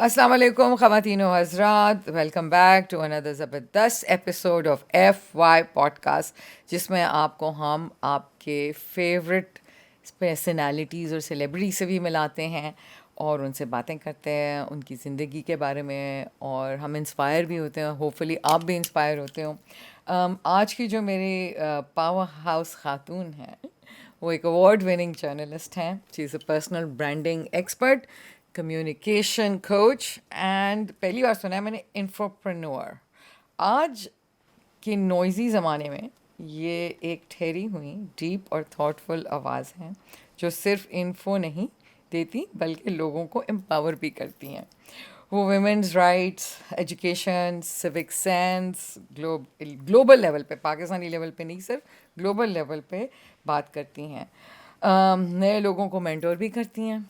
अस्सलाम वालेकुम ख़वातीन व हज़रात, वेलकम बैक टू अनदर ज़बरदस्त एपिसोड ऑफ FY पॉडकास्ट, जिसमें आपको हम आपके फेवरेट पर्सनालिटीज़ और सेलिब्रिटी से भी मिलाते हैं और उनसे बातें करते हैं उनकी ज़िंदगी के बारे में, और हम इंस्पायर भी होते हैं। होपफुली आप भी इंस्पायर होते हो। आज की जो मेरी पावर हाउस खातून हैं, वो एक अवार्ड विनिंग जर्नलिस्ट हैं। She is a personal branding expert, communication coach and पहली बार सुना है मैंने इन्फोप्रेन्योर। आज के नॉइज़ी ज़माने में ये एक ठहरी हुई डीप और थॉटफुल आवाज़ है जो सिर्फ इन्फो नहीं देती बल्कि लोगों को एम्पावर भी करती हैं। वो women's rights, education, civic sense, global level पे, पाकिस्तानी लेवल पे नहीं, सिर्फ ग्लोबल लेवल पे बात करती हैं। नए लोगों को मेंटोर भी करती हैं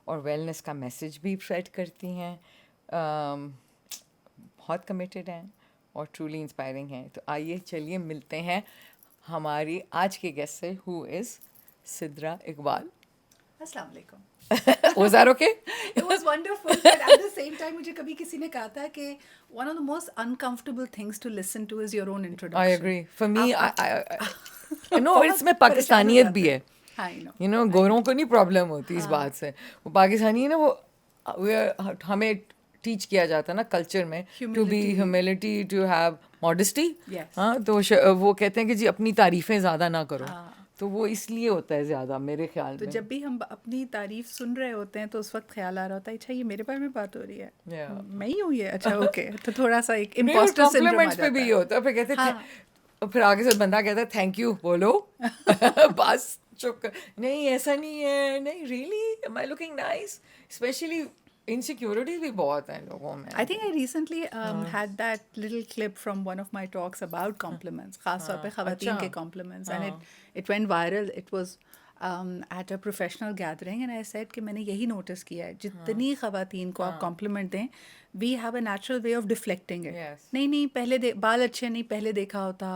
और वेलनेस का मैसेज भी स्प्रेड करती हैं। बहुत कमिटेड हैं और ट्रूली इंस्पायरिंग हैं। तो आइए चलिए मिलते हैं हमारी आज के गेस्ट से, हु इज़ सिद्रा इकबाल। अस्सलाम वालेकुम। Was that okay? It was wonderful, but at the same time मुझे कभी किसी ने कहा था कि one of the most uncomfortable things to listen to is your own introduction. I agree. For me, no, बहुत इसमें परेशान हो पाकिस्तानियत जाते भी हैं। है। I know. You know, गोरों को नहीं प्रॉब्लम होती इस बात से। वो पाकिस्तानी है ना, वो हमें टीच किया जाता है ना कल्चर में, to be Humility. Humility, to have modesty. Yes. हाँ, तो वो कहते हैं कि जी अपनी तारीफ़ें ज़्यादा ना करो। हाँ। तो वो इसलिए होता है ज़्यादा मेरे ख्याल तो में। जब भी हम अपनी तारीफ सुन रहे होते हैं तो उस वक्त ख्याल आ रहा होता है, अच्छा ये मेरे बारे में बात हो रही है, Yeah. मैं ही हूँ ये, अच्छा ओके, तो थोड़ा सा एक नहीं, और इम्पोस्टर सिंड्रोम आ कॉम्प्लीमेंट्स पे जाता भी है। ये होता है। फिर कहते हाँ। और फिर आगे से बंदा कहता है थैंक यू बोलो। बस चुप कर। नहीं ऐसा नहीं है, नहीं really am I looking nice. Specially insecurities भी बहुत हैं लोगों में। I think I recently had that little clip from one of my talks about compliments, खास तौर पे ख़वातीन के compliments, and it went viral. It was at a professional gathering, and I said कि मैंने यही notice किया है, जितनी ख़वातीन को आप compliment दें, we have a natural way of deflecting it. Yes. नहीं नहीं पहले बाल अच्छे नहीं पहले देखा होता,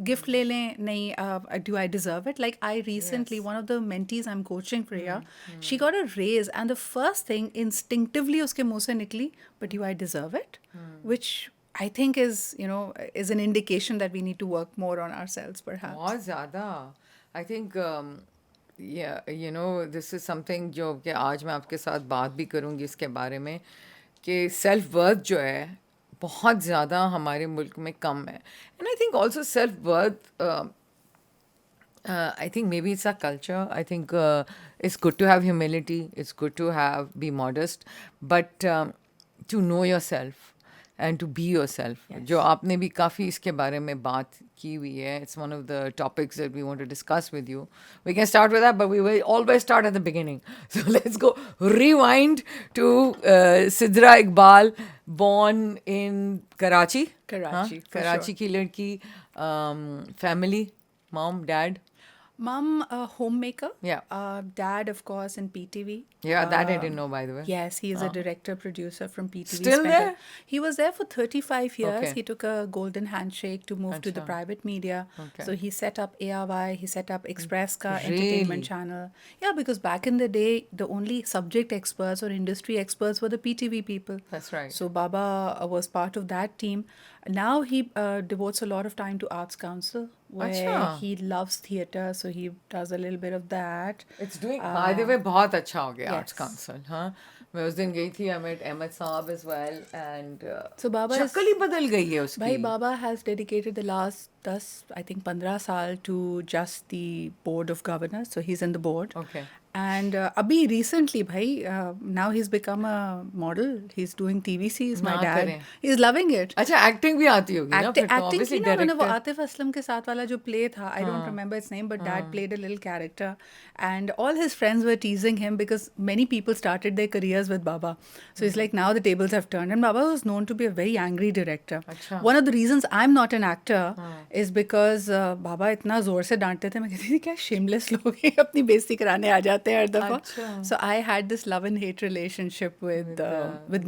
गिफ्ट ले लें नहीं, do I deserve it? Like I recently, one of the mentees I'm coaching, Priya, she got a raise and the first thing instinctively उसके मुंह से निकली, but do I deserve it? Which I think is an indication that we need to work more on ourselves perhaps. बहुत ज़्यादा। I think you know this is something जो कि आज मैं आपके साथ बात भी करूँगी इसके बारे में, कि सेल्फ वर्थ जो है बहुत ज़्यादा हमारे मुल्क में कम है। And I think also self worth, I think maybe it's our culture. I think it's good to have humility. It's good to be modest, but to know yourself and to be yourself. जो आपने भी काफ़ी इसके बारे में बात की हुई है. It's one of the topics that we want to discuss with you. We can start with that, but we will always start at the beginning. So let's go rewind to Sidra Iqbal, born in Karachi. Karachi, for Karachi sure. की लड़की, family, mom, dad. Mom, a homemaker. Yeah. Dad, of course, in PTV. Yeah, that I didn't know, by the way. Yes, he is a director producer from PTV. Still there? He was there for 35 years. Okay. He took a golden handshake to move to the Acha. private media. Okay. So he set up ARY, he set up Express Ka Really? entertainment channel. Yeah, because back in the day, the only subject experts or industry experts were the PTV people. That's right. So Baba was part of that team. Now he devotes a lot of time to Arts Council, where Acha. he loves theatre, so he does a little bit of that. It's doing, by the way, बहुत अच्छा हो गया yes. Arts council. हाँ, मैं उस दिन गई थी, I met Ahmed साहब as well, and So Baba is- शक्ल ही बदल गई है उसकी। भाई Baba has dedicated the last 10, I think 15 साल to just the board of governors, so he's in the board. Okay. And अभी recently भाई now he's become a model, he's doing TVCs, my ना dad करें। he's loving it. अच्छा, acting भी आती होगी ना फिर तो, Acting obviously की ना मैंने वो director। आतिफ असलम के साथ वाला जो play था, I don't remember its name, but dad played a little character, and all his friends were teasing him because many people started their careers with Baba. So it's like now the tables have turned, and Baba was known to be a very angry director. अच्छा। One of the reasons I'm not an actor is because Baba इतना जोर से डांटते थे, मैं कहती थी क्या shameless लोग हैं, अपनी बेइज्जती कराने आ जाते हैं हर दफा। अच्छा। So I had this love and hate relationship with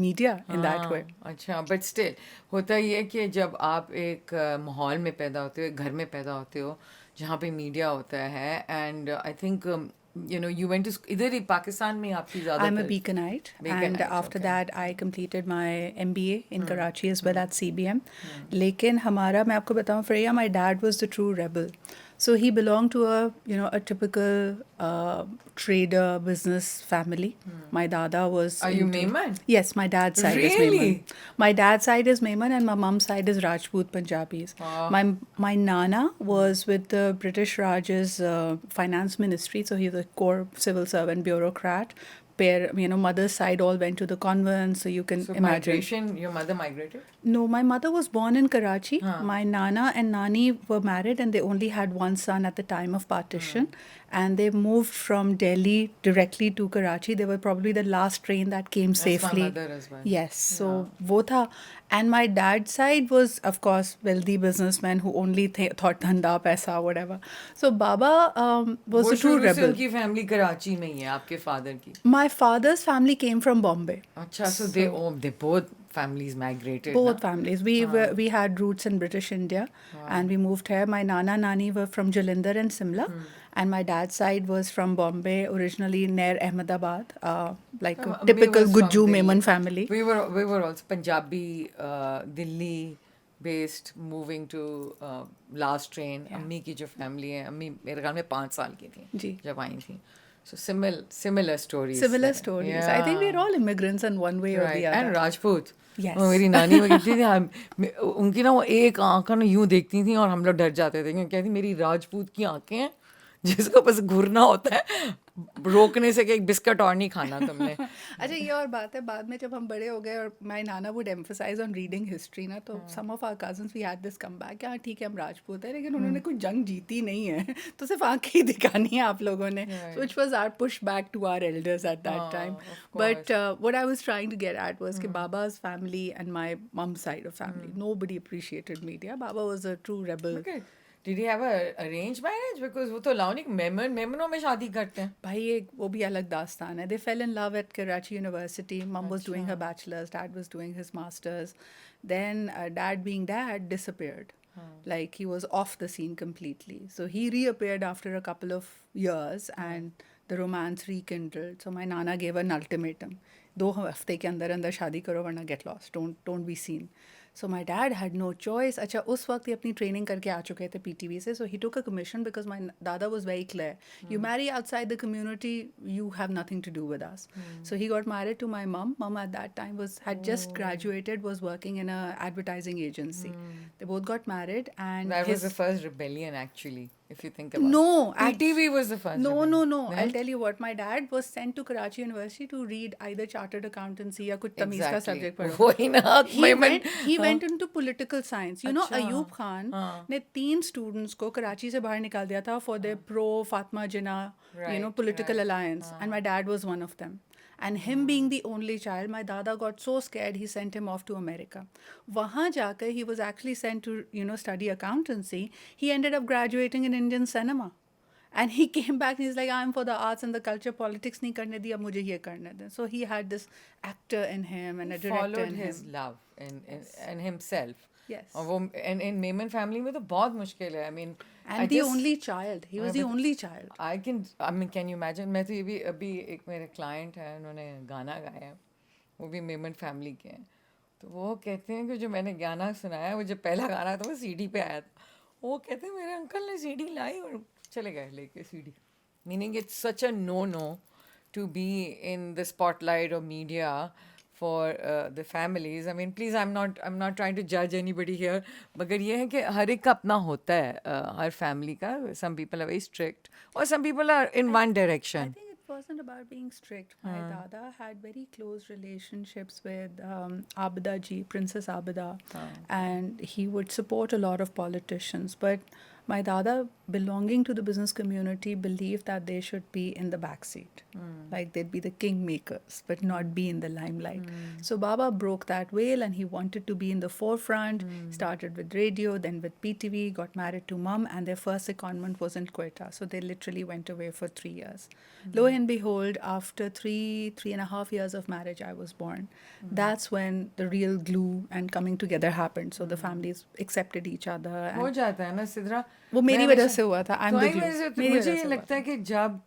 media in that way. अच्छा, बट स्टिल होता ही है कि जब आप एक माहौल में पैदा होते हो, एक घर में पैदा होते हो जहाँ पे मीडिया होता है, and I think you went to इधर ही पाकिस्तान में आपकी ज़्यादा I'm a Beaconite, and after that I completed my MBA in Karachi as well at CBM. लेकिन हमारा मैं आपको बताऊँ Freya, my dad was the true rebel. So he belonged to a typical trader business family. My dada was. Are you Memon? Yes, my dad's side is Really? Memon. My dad's side is Memon, and my mom's side is Rajput Punjabis. My nana was with the British Raj's finance ministry, so he's a core civil servant bureaucrat. Mother's side all went to the convent, so you can So imagine. migration, your mother migrated? No, my mother was born in Karachi. My nana and nani were married, and they only had one son at the time of partition. And they moved from Delhi directly to Karachi. They were probably the last train that came safely. My mother as well. Yes, so wo tha. And my dad's side was, of course, wealthy businessman who only thought dhanda, paisa, whatever. So Baba was a true शुरू से rebel. उनकी family Karachi में ही है आपके father की. My father's family came from Bombay. अच्छा, so they both families migrated. Both families. We had roots in British India, and we moved here. My nana nani were from Jalandhar and Simla, and my dad's side was from Bombay, originally near Ahmedabad, like a typical Gujju Memon family. We were also Punjabi, Delhi based, moving to last train. अम्मी की जो family है, अम्मी मेरे ख्याल में 5 साल की थी जब आई थी. So similar stories. Similar stories. I think we're all immigrants in one way or the other. And Rajput. Yes. मेरी नानी वो कहती थी उनकी ना वो एक आँख ना यूं देखती थी और हम लोग डर जाते थे क्योंकि कहती मेरी राजपूत की आंखें हैं जिसको बस घूरना होता है रोकने से कि एक बिस्किट और नहीं खाना तुमने. अच्छा ये और बात है बाद में जब हम बड़े हो गए और माय नाना would emphasize on reading history ना तो some of our cousins we had this come back हाँ ठीक है हम राजपूत है लेकिन उन्होंने कोई जंग जीती नहीं है तो सिर्फ आंखें ही दिखानी है आप लोगों ने which was our push back to our elders at that time but what I was trying to get at was कि बाबा's family and my mom's side of family nobody appreciated media. Baba was a true rebel. Okay. Did he have a arranged marriage? Because वो तो लाउनिक मेमनों में शादी करते हैं. भाई एक वो भी अलग दास्तान है. They fell in love at Karachi University. Mom was doing her bachelor's, dad was doing his master's. Then dad being dad disappeared. Like he was off the scene completely. So he reappeared after a couple of years and the romance rekindled. So my nana gave an ultimatum. 2 हफ्ते के अंदर अंदर शादी करो वरना get lost. Don't be seen. So my dad had no choice. अच्छा उस वक्त ही अपनी ट्रेनिंग करके आ चुके थे PTV से. So he took a commission because my dada was very clear. You marry outside the community, you have nothing to do with us. So he got married to my mom. Mom at that time had just graduated, was working in a advertising agency. They both got married and That was the first rebellion actually. If you think about it. PTV was the first. No. I'll tell you what. My dad was sent to Karachi University to read either chartered accountancy या कुछ तमीज़ का subject पढ़ो. वही ना. He went into political science. You know, Ayub Khan ने 3 students को कराची से बाहर निकाल दिया था for their pro Fatma Jinnah, political alliance. And my dad was one of them. And him being the only child, my dada got so scared he sent him off to America. वहाँ जाकर he was actually sent to study accountancy. He ended up graduating in Indian cinema. And he came back and he's like, I'm for the arts and the culture, politics नहीं करने दिया मुझे ये करने दे. So he had this actor in him and a director in him. Followed his love and himself. Yes. और वो and in Memon family में तो बहुत मुश्किल है. I mean. And the only child. He was the only child. Can you imagine? मैं तो ये भी अभी एक मेरे client है उन्होंने गाना गाया है वो भी मेमन फैमिली के हैं तो वो कहते हैं कि जो मैंने गाना सुनाया वो जो पहला गाना था वो CD पे आया था वो कहते हैं मेरे अंकल ने CD लाई और चले गए लेके CD. Meaning it's such a no to be in the spotlight or media for the families. I mean, please, I'm not trying to judge anybody here. मगर ये है कि हर एक का अपना होता है हर family का. Some people are very strict, or some people are in one direction. I think it wasn't about being strict. My dada had very close relationships with Abida ji, Princess Abida, and he would support a lot of politicians. But my dada, belonging to the business community, believed that they should be in the backseat. Like they'd be the kingmakers, but not be in the limelight. So Baba broke that veil and he wanted to be in the forefront. Started with radio, then with PTV, got married to mom, and their first secondment was in Quetta. So they literally went away for 3 years. Lo and behold, after 3.5 years of marriage, I was born. That's when the real glue and coming together happened. So the families accepted each other. हो जाता है ना सिद्रा वो मेरी वजह से हुआ था. I'm the glue. मुझे ये लगता है कि जब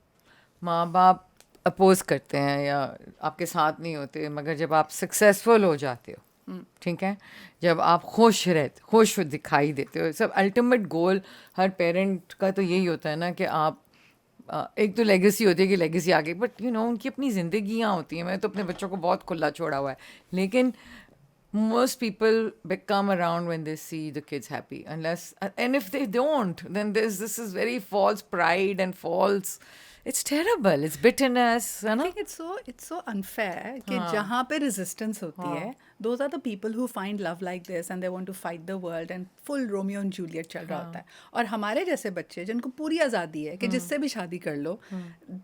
माँ बाप अपोज करते हैं या आपके साथ नहीं होते, मगर जब आप सक्सेसफुल हो जाते हो, ठीक है, जब आप खुश दिखाई देते हो, सब अल्टीमेट गोल हर पेरेंट का तो यही होता है ना कि आप एक तो लेगेसी होती है कि लेगेसी आ गई, बट यू नो उनकी अपनी जिंदगियाँ होती हैं. मैं तो अपने बच्चों को बहुत खुला छोड़ा हुआ है, लेकिन most people become around when they see the kids happy, unless and if they don't, then this is very false pride and false, it's terrible, it's bitterness, है I ना. think it's so unfair कि जहाँ पे resistance होती है, those are the people who find love like this and they want to fight the world and full Romeo and Juliet चल रहा होता है. और हमारे जैसे बच्चे जिनको पूरी आज़ादी है कि जिससे भी शादी कर लो,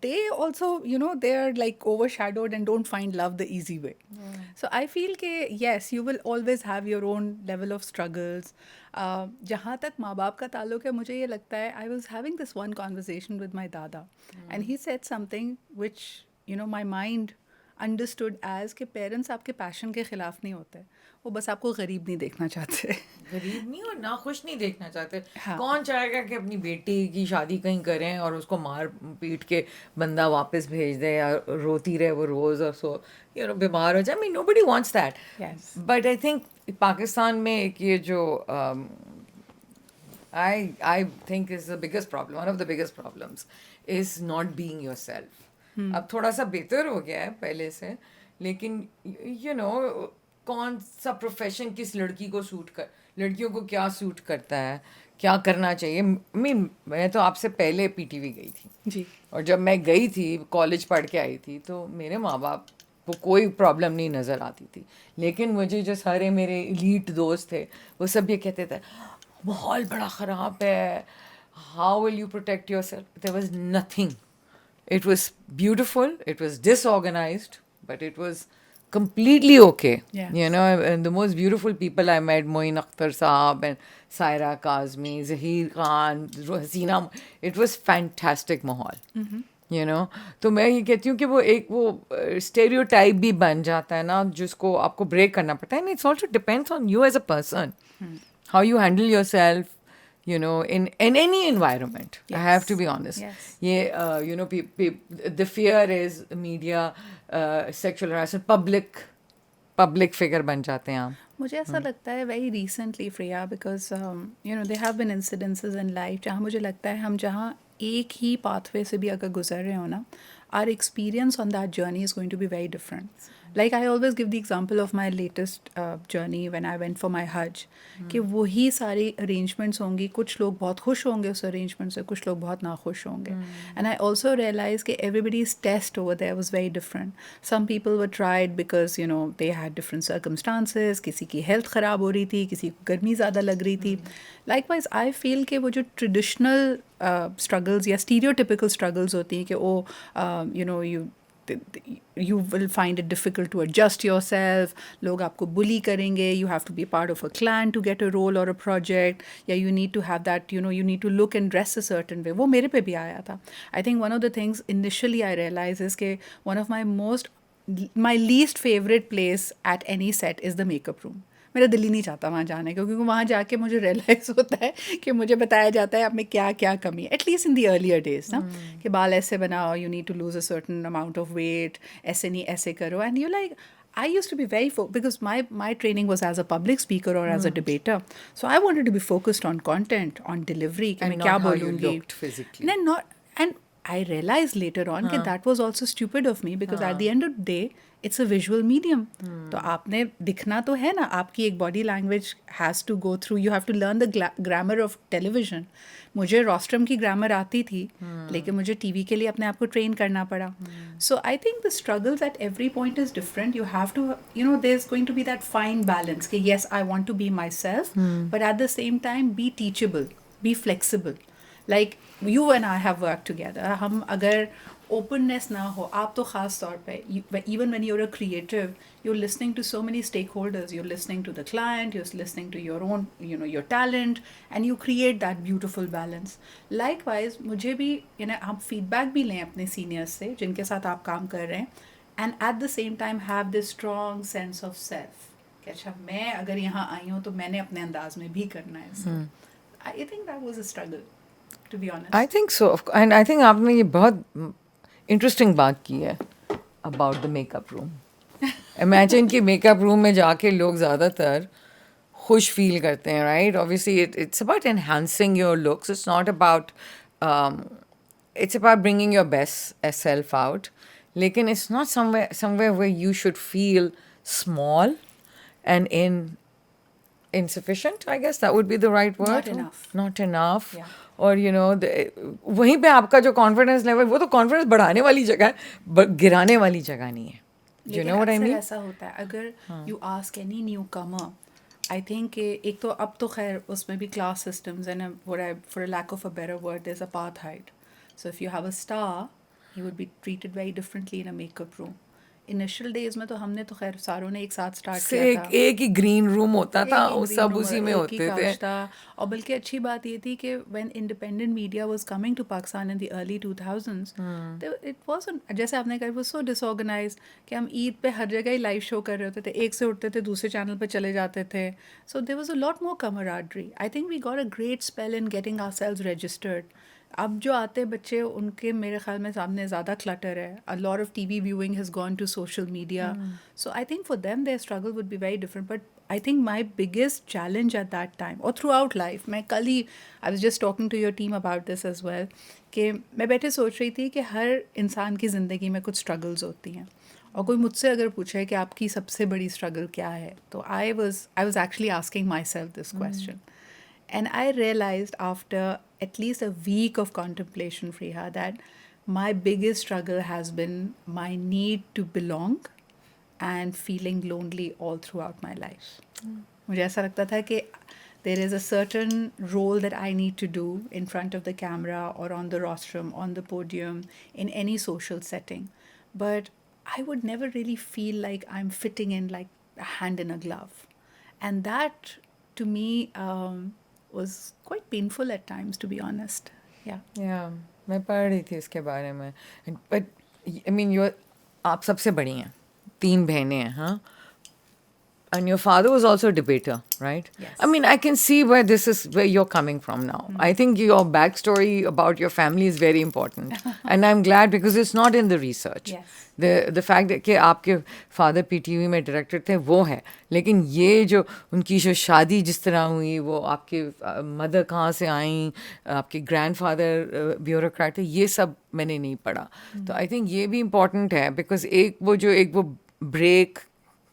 they also they are like overshadowed and don't find love the easy way. So I feel कि yes, you will always have your own level of struggles. जहाँ तक माँ बाप का ताल्लुक है, मुझे ये लगता है, I was having this one conversation with my dada and he said something which my mind understood as कि पेरेंट्स आपके पैशन के ख़िलाफ़ नहीं होते, वो बस आपको गरीब नहीं देखना चाहते. गरीब नहीं और ना खुश नहीं देखना चाहते. हाँ. कौन चाहेगा कि अपनी बेटी की शादी कहीं करें और उसको मार पीट के बंदा वापस भेज दे या रोती रहे वो रोज़ और सो बीमार हो जाए. I mean, nobody wants that. Yes. But I think Pakistan में एक ये जो I think is the biggest problem, one of the biggest problems is not being yourself. अब थोड़ा सा बेहतर हो गया है पहले से, लेकिन कौन सा प्रोफेशन किस लड़की को लड़कियों को क्या सूट करता है, क्या करना चाहिए. मैं तो आपसे पहले पीटीवी गई थी जी. और जब मैं गई थी कॉलेज पढ़ के आई थी तो मेरे माँ बाप को कोई प्रॉब्लम नहीं नज़र आती थी, लेकिन मुझे जो सारे मेरे एलीट दोस्त थे वो सब ये कहते थे माहौल बड़ा ख़राब है, how will you protect yourself. There was nothing. It was beautiful, it was disorganized, but it was completely okay. Yes. And the most beautiful people I met, Moin Akhtar Saab and Saira Kazmi, Zahir Khan, Hasina, it was fantastic mahal. तो मैं ये कहती हूँ कि वो एक वो stereotype भी बन जाता है ना, जिसको आपको ब्रेक करना पड़ता है. And it's also depends on you as a person, how you handle yourself, in any environment. Yes. I have to be honest. Yes. The fear is media, sexual harassment, public figure बन जाते हैं आप. मुझे ऐसा लगता है very recently, Freya, because there have been incidences in life जहाँ मुझे लगता है हम जहाँ एक ही pathway से भी अगर गुजर रहे हो ना, our experience on that journey is going to be very different. Like I always give the example of my latest journey when I went for my Hajj, कि वही सारी arrangements होंगी, कुछ लोग बहुत खुश होंगे उस arrangement से, कुछ लोग बहुत नाखुश होंगे. And I also realized कि everybody's test over there was very different. Some people were tried because they had different circumstances, किसी की health ख़राब हो रही थी, किसी को गर्मी ज़्यादा लग रही थी. Likewise I feel कि वो जो traditional struggles या stereotypical struggles होती हैं कि you will find it difficult to adjust yourself, लोग आपको bully करेंगे, you have to be part of a clan to get a role or a project, या you need to have that, you need to look and dress a certain way. वो मेरे पे भी आया था. I think one of the things initially I realized is कि one of my least favorite place at any set is the makeup room. मेरा दिल ही नहीं चाहता वहाँ जाने का, क्योंकि वहाँ जाके मुझे रियलाइज़ होता है कि मुझे बताया जाता है आप में क्या क्या कमी है, at least in the earlier days ना, कि बाल ऐसे बनाओ, you need to lose a certain amount of weight, ऐसे नहीं ऐसे करो. And you like I used to be very because my training was as a public speaker or as a debater, so I wanted to be focused on content, on delivery, कि मैं क्या बोलूँगी. And I realized later on that that was also stupid of me, because at the end of the day it's a visual medium. तो आपने दिखना तो है ना, आपकी एक body language has to go through, you have to learn the grammar of television. मुझे rostrum की grammar आती थी, लेकिन मुझे TV के लिए अपने आप को train करना पड़ा. So I think the struggles at every point is different. You have to, there's going to be that fine balance कि yes, I want to be myself, but at the same time be teachable, be flexible. Like you and I have worked together. हम अगर openness ना हो, आप तो ख़ास तौर पे, even when you're a creative, you're listening to so many stakeholders. You're listening to the client, you're listening to your own, your talent, and you create that beautiful balance. Likewise, मुझे भी, आप feedback भी लें अपने seniors से, जिनके साथ आप काम कर रहे हैं, and at the same time have this strong sense of self. कि अच्छा, मैं अगर यहाँ आई हूँ तो मैंने अपने अंदाज में भी करना है इसको. I think that was a struggle, to be honest. I think so. And I think आपने ये बहुत इंटरेस्टिंग बात की है about the makeup room. Imagine कि मेकअप रूम में जाके लोग ज़्यादातर खुश फील करते हैं, right? Obviously it's about enhancing your looks. It's about bringing your best self out. लेकिन it's not somewhere where you should feel small and insufficient, I guess that would be the right word. Not enough. Not enough. Yeah. और वहीं पे आपका जो confidence level, वो तो confidence बढ़ाने वाली जगह है, गिराने वाली जगह नहीं है. You know what I mean? ऐसा होता है अगर you ask any newcomer, I think एक तो अब तो खैर उसमें भी class systems and for a lack of a better word there is apartheid. So if you have a star he would be treated very differently in a makeup room. Initial days में तो हमने तो खैर सारों ने एक साथ start किया था. एक ही ग्रीन रूम होता था, एक उस सब उसी में होते थे. था. और बल्कि अच्छी बात ये थी कि when independent media was coming to Pakistan in the early 2000s, it was, जैसे आपने कहा, वो सो डिसऑर्गेनाइज्ड कि हम ईद पे हर जगह ही लाइव शो कर रहे होते थे, एक से उठते थे दूसरे चैनल पे चले जाते थे. So there was a lot more camaraderie. I think we got a great spell in getting ourselves registered. अब जो आते बच्चे उनके मेरे ख्याल में सामने ज़्यादा क्लटर है. A lot of TV viewing has gone to social media. So I think for them their struggle would be very different. But I think my biggest challenge at that time or throughout life, मैं कल ही I was just talking to your team about this as well, कि मैं बैठे सोच रही थी कि हर इंसान की ज़िंदगी में कुछ struggles होती हैं. और कोई मुझसे अगर पूछे कि आपकी सबसे बड़ी struggle क्या है, तो I was actually asking myself this question. And I realized after at least a week of contemplation, Freha, that my biggest struggle has been my need to belong and feeling lonely all throughout my life. मुझे ऐसा लगता था कि there is a certain role that I need to do in front of the camera or on the rostrum, on the podium, in any social setting. But I would never really feel like I'm fitting in like a hand in a glove. And that, to me, was quite painful at times, to be honest. Yeah. Yeah, मैं पढ़ रही थी इसके बारे में. But I mean, आप सबसे बड़ी हैं, 3 बहनें हैं, हाँ? And your father was also a debater, right? Yes. I mean, I can see where you're coming from now. I think your backstory about your family is very important. And I'm glad because it's not in the research. Yes. The fact that कि आपके father PTV में director थे वो है, लेकिन ये जो उनकी जो शादी जिस तरह हुई, वो आपके मदर कहाँ से आई, आपके ग्रैंडफादर ब्यूरोक्रेट थे, ये सब मैंने नहीं पढ़ा. तो आई थिंक ये भी इम्पोर्टेंट है बिकॉज एक वो ब्रेक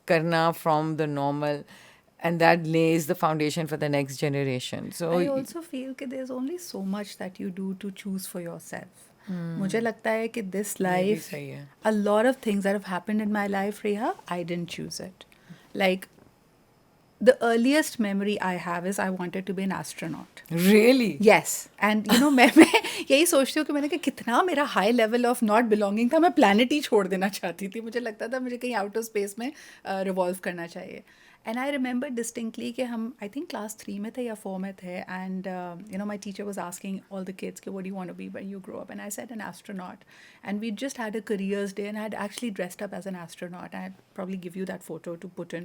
करना from the normal, and that lays the foundation for the next generation. So I also feel that there's only so much that you do to choose for yourself. मुझे लगता है कि this life, सही है. a lot of things that have happened in my life, Reha, I didn't choose it. Like, the earliest memory I have is I wanted to be an astronaut. Really? Yes. And you know, मैं यही सोचती हूँ कि मैंने कहा कितना मेरा high level of not belonging था, मैं प्लानट ही छोड़ देना चाहती थी. मुझे लगता था मुझे कहीं आउट ऑफ स्पेस में रिवॉल्व करना चाहिए. एंड आई रिमेंबर डिस्टिंक्टली कि हम आई थिंक क्लास 3 में थे या 4 में थे, and you know my teacher was asking all the kids कि what do you want to be when you grow up, and I said an astronaut. And we just had a careers day and I had actually dressed up as an astronaut. I probably give you that photo to put in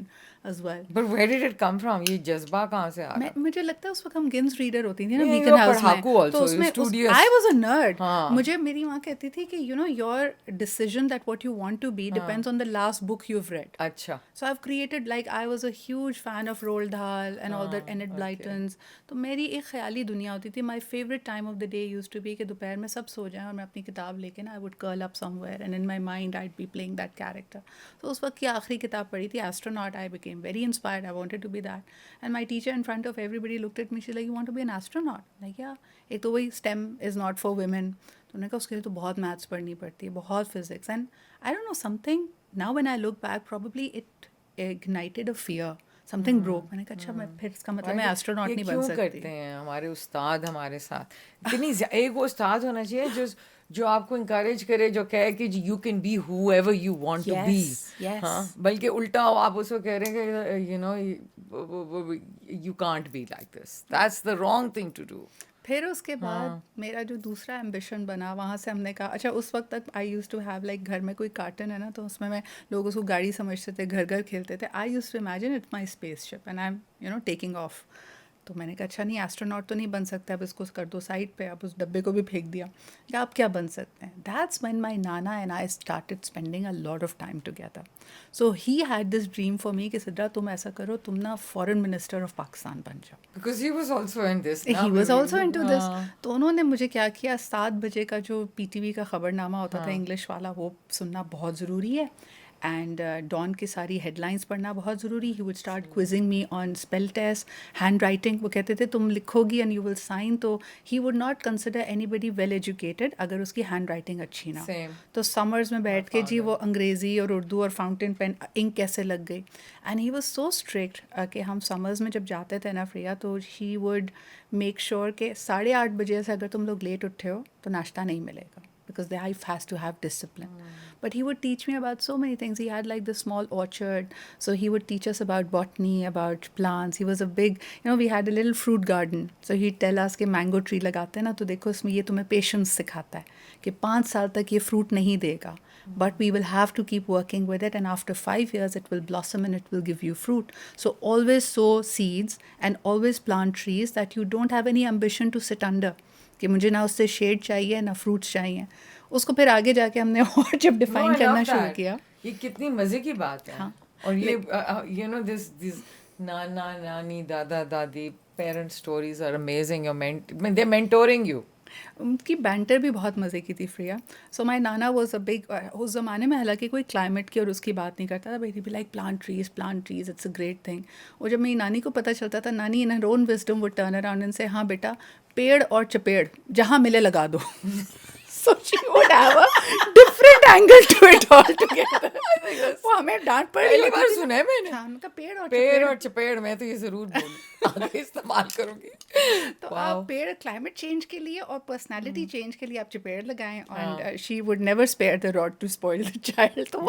as well. But where did it come from? ये जज्बा कहाँ से आ रहा? मुझे लगता है उस वक्त हम गिन्स रीडर होती थी ना Yeah, बीकन you're हाउस पढ़ाकू में, also, तो उसमें studious. I was a nerd. हाँ. मुझे मेरी माँ कहती थी कि you know your decision that what you want to be depends on the last book you have read. अच्छा. So I've created, like, I was a huge fan of Roald Dahl and all the Enid Blytons. तो मेरी एक ख्याली दुनिया होती थी. My favorite time of the day used to be कि दोपहर में सब सो जाएं और मैं अपनी किताब लेके ना I would curl up somewhere and in my mind I'd be playing that character. तो उस वक्त की आखिरी किताब पढ़ी थी Astronaut. I became very inspired. I wanted to be that. And my teacher in front of everybody looked at me. She's like, you want to be an astronaut? Like, yeah. एक तो वही STEM is not for women. तो उन्होंने कहा उसके लिए तो बहुत मैथ्स पढ़नी पड़ती है, बहुत physics. And I don't know, something now when I look back probably it ignited a fear. Something broke. मैंने कहा अच्छा मैं फिर इसका मतलब मैं एस्ट्रोनॉट नहीं बन सकती. करते हैं हमारे उस्ताद हमारे साथ. इतनी एक वो उस्ताद होना चाहिए जो आपको इंकरेज करे, जो कहे कि you can be whoever you want to be. Yes. हाँ, बल्कि उल्टा आप उसको कह रहे हैं कि you know you can't be like this. That's the wrong thing to do. फिर उसके बाद मेरा जो दूसरा एम्बिशन बना, वहाँ से हमने कहा अच्छा, उस वक्त तक आई यूज़ टू हैव लाइक, घर में कोई कार्टन है ना तो उसमें मैं, लोग उसको गाड़ी समझते थे, घर घर खेलते थे. I used to imagine it my space ship and I am you know taking off. तो मैंने कहा अच्छा नहीं एस्ट्रोनॉट तो नहीं बन सकता, अब इसको कर दो साइड पे, अब उस डब्बे को भी फेंक दिया कि आप क्या बन सकते हैं. That's when my Nana and I started spending a lot of time together. So he had this dream for me कि सिद्रा तुम ऐसा करो, तुम ना फॉरेन मिनिस्टर ऑफ पाकिस्तान बन जाओ. Because he was also in this. ना he was also into this. हाँ. तो उन्होंने मुझे क्या किया, 7 बजे का जो PTV का खबरनामा होता था इंग्लिश वाला, वो सुनना बहुत ज़रूरी है. एंड डॉन की सारी हेडलाइंस पढ़ना बहुत ज़रूरी. He would start quizzing me on spell test, handwriting. वो कहते थे तुम लिखोगी एंड यू विल साइन. तो he would not consider anybody well educated अगर उसकी हैंड राइटिंग अच्छी ना हो. Same. तो समर्स में बैठ के जी वो अंग्रेज़ी और उर्दू और फाउंटेन पेन इंक कैसे लग गई. And he was so strict कि हम समर्स में जब जाते थे ना फ्रिया, तो ही वुड मेक श्योर कि 8:30 से अगर तुम लोग लेट उठे हो तो नाश्ता नहीं मिलेगा, because the wife has to have discipline. But he would teach me about so many things. He had like this small orchard, so he would teach us about botany, about plants. He was a big, we had a little fruit garden. So he'd tell us कि mango tree लगाते हैं ना, तो देखो इसमें ये तुम्हें patience सिखाता है कि 5 साल तक ये fruit नहीं देगा. But we will have to keep working with it, and after 5 years it will blossom and it will give you fruit. So always sow seeds and always plant trees that you don't have any ambition to sit under. कि मुझे ना उससे shade चाहिए ना fruits चाहिए. उसको फिर आगे जाके हमने और जब No, डिफाइन I करना love शुरू that. किया. ये कितनी मजे की बात है. हाँ. और ये this नाना नानी दादा दादी parent stories are amazing. They're mentoring you. उनकी बैंटर भी बहुत मज़े की थी Freya. So my Nana was a big, उस ज़माने में हालांकि कोई क्लाइमेट की और उसकी बात नहीं करता था, but he be like plant trees it's a great thing. और जब मेरी नानी को पता चलता था, नानी in her own wisdom would turn around and say हाँ बेटा पेड़ और चपेड़ जहाँ मिले लगा दो. So she would have a different angle to it altogether. वो हमें डांट पड़ी. पहली बार सुना है मैंने. हाँ, उनका पेड़ पेड़ और और चपेड़. मैं तो ये जरूर बोलूँ आगे इस्तेमाल करूँगी. तो आप पेड़ क्लाइमेट चेंज के लिए और पर्सनालिटी चेंज के लिए आप चपेड़ लगाएं. And she would never spare the rod to spoil the child. तो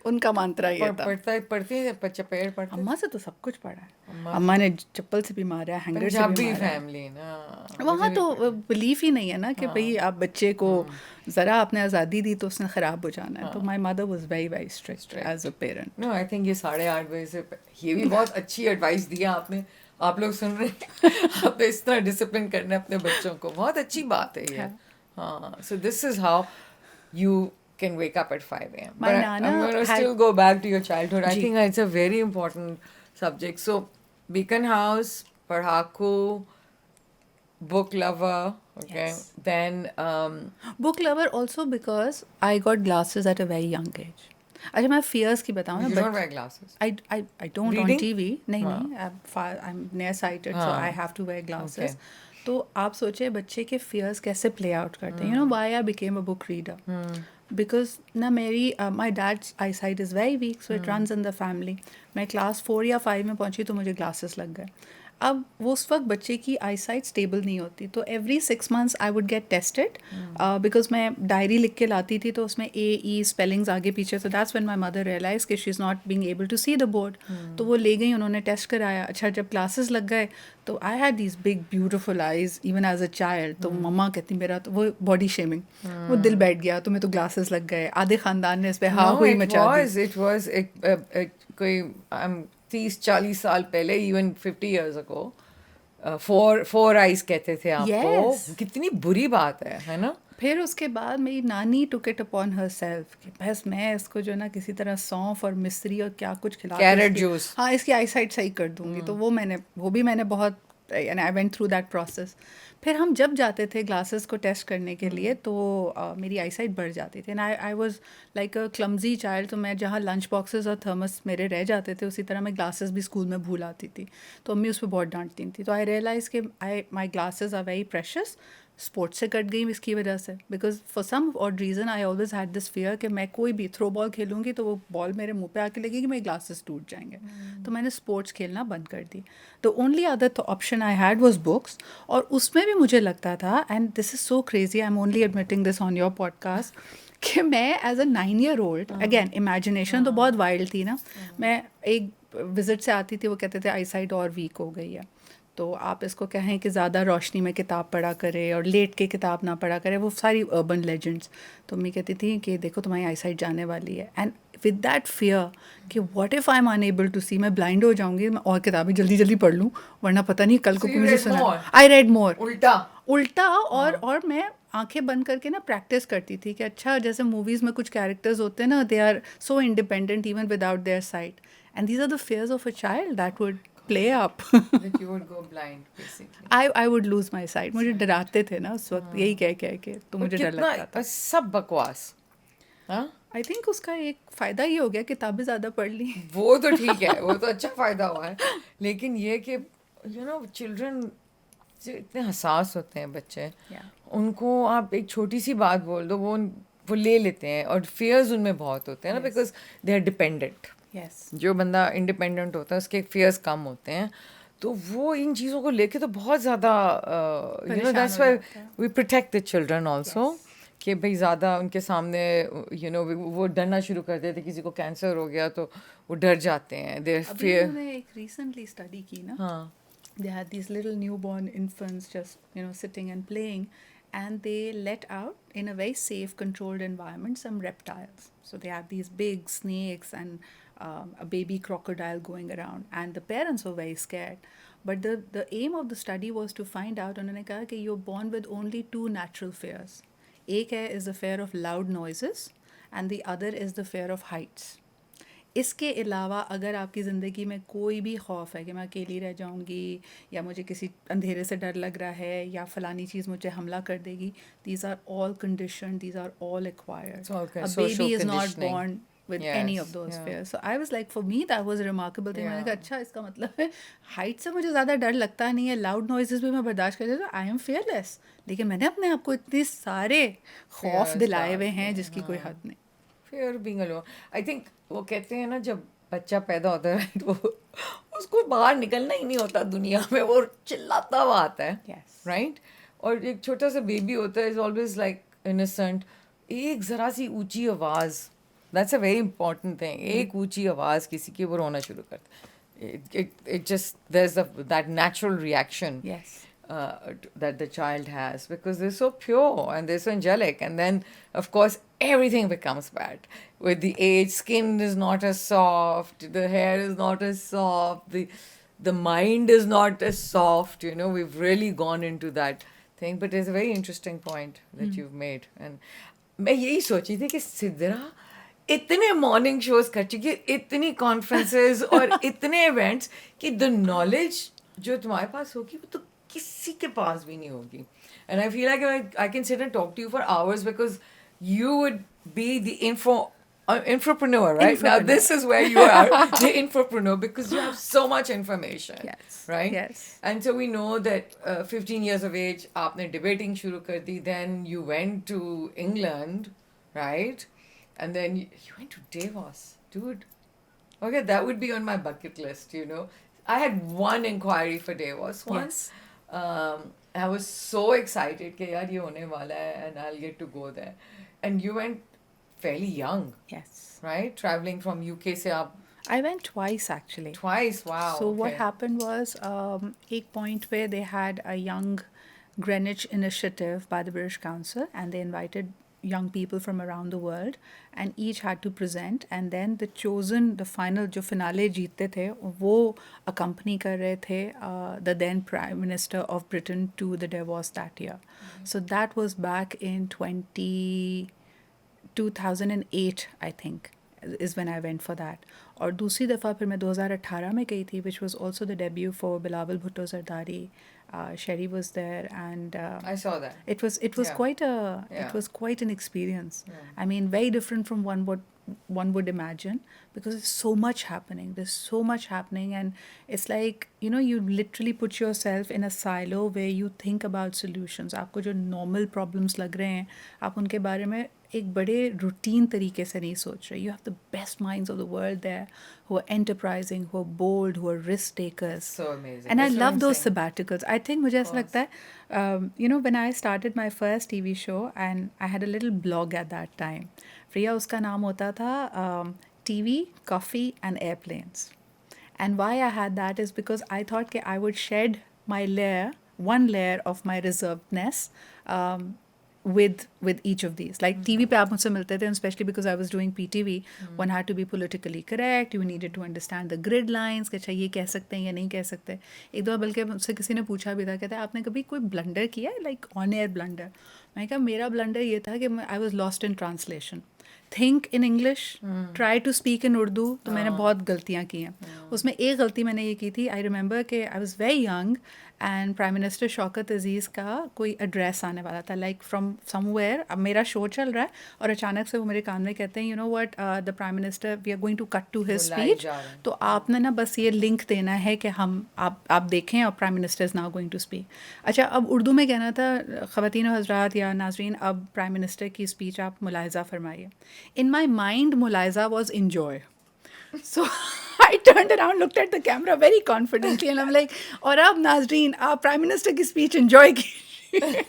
उनका मंत्रा ये था. पढ़ती है चपेड़ पढ़ते. अम्मा से तो सब कुछ पढ़ा है. अम्मा ने चप्पल से भी मारा है, हैंगर से भी पंजाबी मारा है. फैमिली ना. वहाँ तो बिलीफ ही नहीं है ना कि भाई आप बच्चे को ज़रा आपने आज़ादी दी तो उसने ख़राब हो जाना है. तो my mother was very very strict as a parent. No I think ये 8:30 बजे से ये भी बहुत अच्छी एडवाइस दिया आपने. आप लोग सुन रहे हैं. आपने इस तरह डिसिप्लिन करना है अपने बच्चों को. बहुत अच्छी बात है ये. हाँ. So this is how you can wake up at 5 a.m. My But nana I'm going to had- still go back to your childhood. I Ji. think it's a very important subject. So, Beacon House, Padhaku, book lover, okay. Yes. Then, book lover also because I got glasses at a very young age. अच्छा मैं fears की बताऊँ you ना. don't wear glasses. I don't on Reading? TV. नहीं हाँ. नहीं, I'm near sighted, so हाँ. I have to wear glasses. Okay. तो आप सोचे बच्चे के फियर्स कैसे प्ले आउट करते हैं. why I became a book reader. Because ना मेरी my dad's eyesight is very weak, so it runs in the family. मैं क्लास 4 या 5 में पहुंची तो मुझे ग्लासेस लग गए. अब वो उस वक्त बच्चे की आई साइट स्टेबल नहीं होती, तो every 6 months I would get tested because मैं डायरी लिख के लाती थी तो उसमें ए स्पेलिंग्स आगे पीछे. तो that's when my mother realize कि she is not being able to see the board. तो वो ले गई, उन्होंने टेस्ट कराया. अच्छा जब क्लासेस लग गए तो I had these big beautiful eyes even as a child. तो मम्मा कहती मेरा तो वो बॉडी शेमिंग, वो दिल बैठ गया, तुम्हें तो ग्लासेस लग गए. आधे खानदान ने इस पे हाँ हुई मचा दी. it was कोई 30-40 साल पहले, even 50 years ago, four eyes कहते थे आपको. Yes. कितनी बुरी बात है ना. फिर उसके बाद मेरी नानी took it upon her self कि बस मैं इसको जो ना किसी तरह सौंफ और मिश्री और क्या कुछ खिला Carrot juice. हाँ इसकी आई साइट सही कर दूंगी. तो वो भी मैंने बहुत, and I went through that process. फिर हम जब जाते थे ग्लासेस को टेस्ट करने के लिए तो मेरी आई साइट बढ़ जाती थी. And I was like a clumsy child. तो मैं जहाँ लंच बॉक्सेस और थर्मस मेरे रह जाते थे उसी तरह मैं ग्लासेस भी स्कूल में भूल आती थी. तो अम्मी उस पर बहुत डांटती थी. तो आई रियलाइज़ कि my glasses are very precious. Sports से कट गई इसकी वजह से, because for some odd reason I always had this fear कि मैं कोई भी थ्रो बॉल खेलूँगी तो वो बॉल मेरे मुंह पे आके लगेगी, मेरे ग्लासेस टूट जाएंगे. तो मैंने स्पोर्ट्स खेलना बंद कर दी. The only other option I had was books. और उसमें भी मुझे लगता था, and this is so crazy, I am only admitting this on your podcast, कि मैं as a 9-year-old, again imagination तो बहुत वाइल्ड थी ना. मैं एक विजिट से आती थी, वो कहते थे आई साइट और वीक हो गई है, तो आप इसको कहें कि ज़्यादा रोशनी में किताब पढ़ा करे और लेट के किताब ना पढ़ा करे. वो सारी अर्बन लेजेंड्स. तो मैं कहती थी कि देखो तुम्हारी आई साइट जाने वाली है. एंड with that fear कि what if I'm unable to see, मैं blind हो जाऊंगी, मैं और किताबें जल्दी जल्दी पढ़ लूँ वरना पता नहीं कल को So you मुझे read सुना. more? I read more. उल्टा. और मैं आंखें बंद करके ना प्रैक्टिस करती थी कि अच्छा जैसे मूवीज में कुछ कैरेक्टर्स होते हैं ना, they are so independent even without their sight, and these are the fears of a child that would play up. That you would go blind, basically. I would lose my sight. मुझे डराते थे ना उस वक्त, यही कह के तो मुझे डर कितना लगता था. सब बकवास. हाँ, आई थिंक उसका एक फ़ायदा ये हो गया किताबें ज़्यादा पढ़ ली. वो तो ठीक है, वो तो अच्छा फायदा हुआ है. लेकिन ये कि चिल्ड्रन इतने हसास होते हैं बच्चे, उनको आप एक छोटी सी बात बोल दो, वो ले लेते हैं, और फियर्स उनमें बहुत होते हैं ना, because they are dependent. Yes. जो बंदा इंडिपेंडेंट होता है उसके फियर्स कम होते हैं, तो वो इन चीज़ों को लेके तो बहुत ज़्यादा that's why we protect the children also, कि भाई ज़्यादा उनके सामने वो डरना शुरू कर देते. किसी को कैंसर हो गया तो वो डर जाते हैं, देयर अभी फियर. उन्होंने एक रिसेंटली स्टडी की ना. हाँ. They had these little newborn infants just sitting and playing, and they let out in a very safe controlled environment some reptiles. So they had these big snakes and a baby crocodile going around, and the parents were very scared. But the aim of the study was to find out, उन्होंने कहा कि you're born with only two natural fears. एक है is the fear of loud noises, and the other is the fear of heights. इसके अलावा अगर आपकी ज़िंदगी में कोई भी खौफ है कि मैं अकेली रह जाऊंगी, या मुझे किसी अंधेरे से डर लग रहा है, या फ़लानी चीज़ मुझे हमला कर देगी, these are all condition, these are all acquired. A baby is not born with any of those fears. So I was like, for me that was a remarkable thing. मैंने कहा अच्छा इसका मतलब है हाइट से मुझे ज़्यादा डर लगता नहीं है, लाउड नॉइजेस भी मैं बर्दाश्त कर लेती हूँ, आई एम fearless. लेकिन मैंने अपने आप को इतने सारे खौफ दिलाए हुए हैं जिसकी कोई हद नहीं. Fear being alone. I think वो कहते हैं ना, जब बच्चा पैदा होता है तो उसको बाहर निकलना ही नहीं होता दुनिया में, वो चिल्लाता हुआ आता है. Yes. राइट. और एक छोटा सा बेबी होता है, इज ऑलवेज लाइक इनोसेंट. एक ज़रा सी ऊंची आवाज़, that's a very important thing. एक ऊंची आवाज़ किसी की, वो रोना शुरू करता है. it just there's that natural reaction. Yes. That the child has, because they're so pure and they're so angelic, and then of course everything becomes bad with the age. Skin is not as soft, the hair is not as soft, the mind is not as soft. We've really gone into that thing. But it's a very interesting point that you've made. And मैं यही सोची थी कि सिद्रा इतने morning shows कर चुकी है, इतनी conferences और इतने इवेंट्स, कि द नॉलेज जो तुम्हारे पास होगी वो तो किसी के पास भी नहीं होगी. And I feel like I can sit and talk to you for hours, because you would be the infopreneur, right? Now this is where you are, the infopreneur, because you have so much information. Yes. Right? Yes. And so we know that 15 years of age aapne debating shuru kar di, then you went to England, right? And then you went to Davos, dude. Okay, that would be on my bucket list. I had one inquiry for Davos once. I was so excited कि यार ये होने वाला है, and I'll get to go there. And you went fairly young. Yes. Right? Traveling from UK से आप I went twice actually. Twice, wow. So what okay. happened was, एक point where they had a young Greenwich initiative by the British Council, and they invited young people from around the world, and each had to present, and then the final जो finale जीतते थे वो accompany कर रहे थे the then Prime Minister of Britain to the Davos that year. So that was back in 2008 I think is when I went for that. और दूसरी दफ़ा फिर मैं 2018 में गई थी, which was also the debut for Bilawal Bhutto Zardari. Sherry was there, and I saw that. It was Yeah. it was quite an experience. I mean, very different from one would imagine, because there's so much happening. There's so much happening, and it's like you literally put yourself in a silo where you think about solutions. आपको जो normal problems लग रहे हैं, आप उनके बारे में एक बड़े रूटीन तरीके से नहीं सोच रहे. You have the best minds of the world there, who are enterprising, who are bold, who are risk takers. So amazing. And That's I what love I'm those saying. sabbaticals. I think मुझे ऐसा लगता है, when I started my first TV show, and I had a little blog at that time. प्रिया उसका नाम होता था TV, Coffee and Airplanes. And why I had that is because I thought that I would shed my one layer of my reservedness with each of these. Like TV पे आप मुझसे मिलते थे, and especially because I was doing PTV, one had to be politically correct. You needed to understand the grid lines कि अच्छा ये कह सकते हैं या नहीं कह सकते. एक दो बल्कि मुझसे किसी ने पूछा भी था, कहता है आपने कभी कोई ब्लंडर किया है, like on air blunder? मैं कहा मेरा ब्लंडर ये था कि I was lost in translation. Think in English, try to speak in Urdu, तो मैंने बहुत गलतियाँ की हैं. उसमें एक गलती मैंने ये की थी, आई रिमेंबर कि I was very young and prime minister Shaukat Aziz का कोई एड्रेस आने वाला था, लाइक फ्रॉम समवेयर. अब मेरा शो चल रहा है और अचानक से वो मेरे कान में कहते हैं, you know what, the prime minister, we are going to cut to his speech, तो आपने ना बस ये लिंक देना है कि आप देखें और prime minister is now going to speak. अच्छा, अब उर्दू में कहना था, ख़वातीन और हज़रात या नाज़रीन, अब प्राइम मिनिस्टर की स्पीच आप मुलाहिज़ा फरमाइए. In my mind, Mulaiza was enjoy. So I turned around, looked at the camera very confidently, and I'm like, और अब नाज़रीन आप प्राइम मिनिस्टर की स्पीच एंजॉय कीजिए.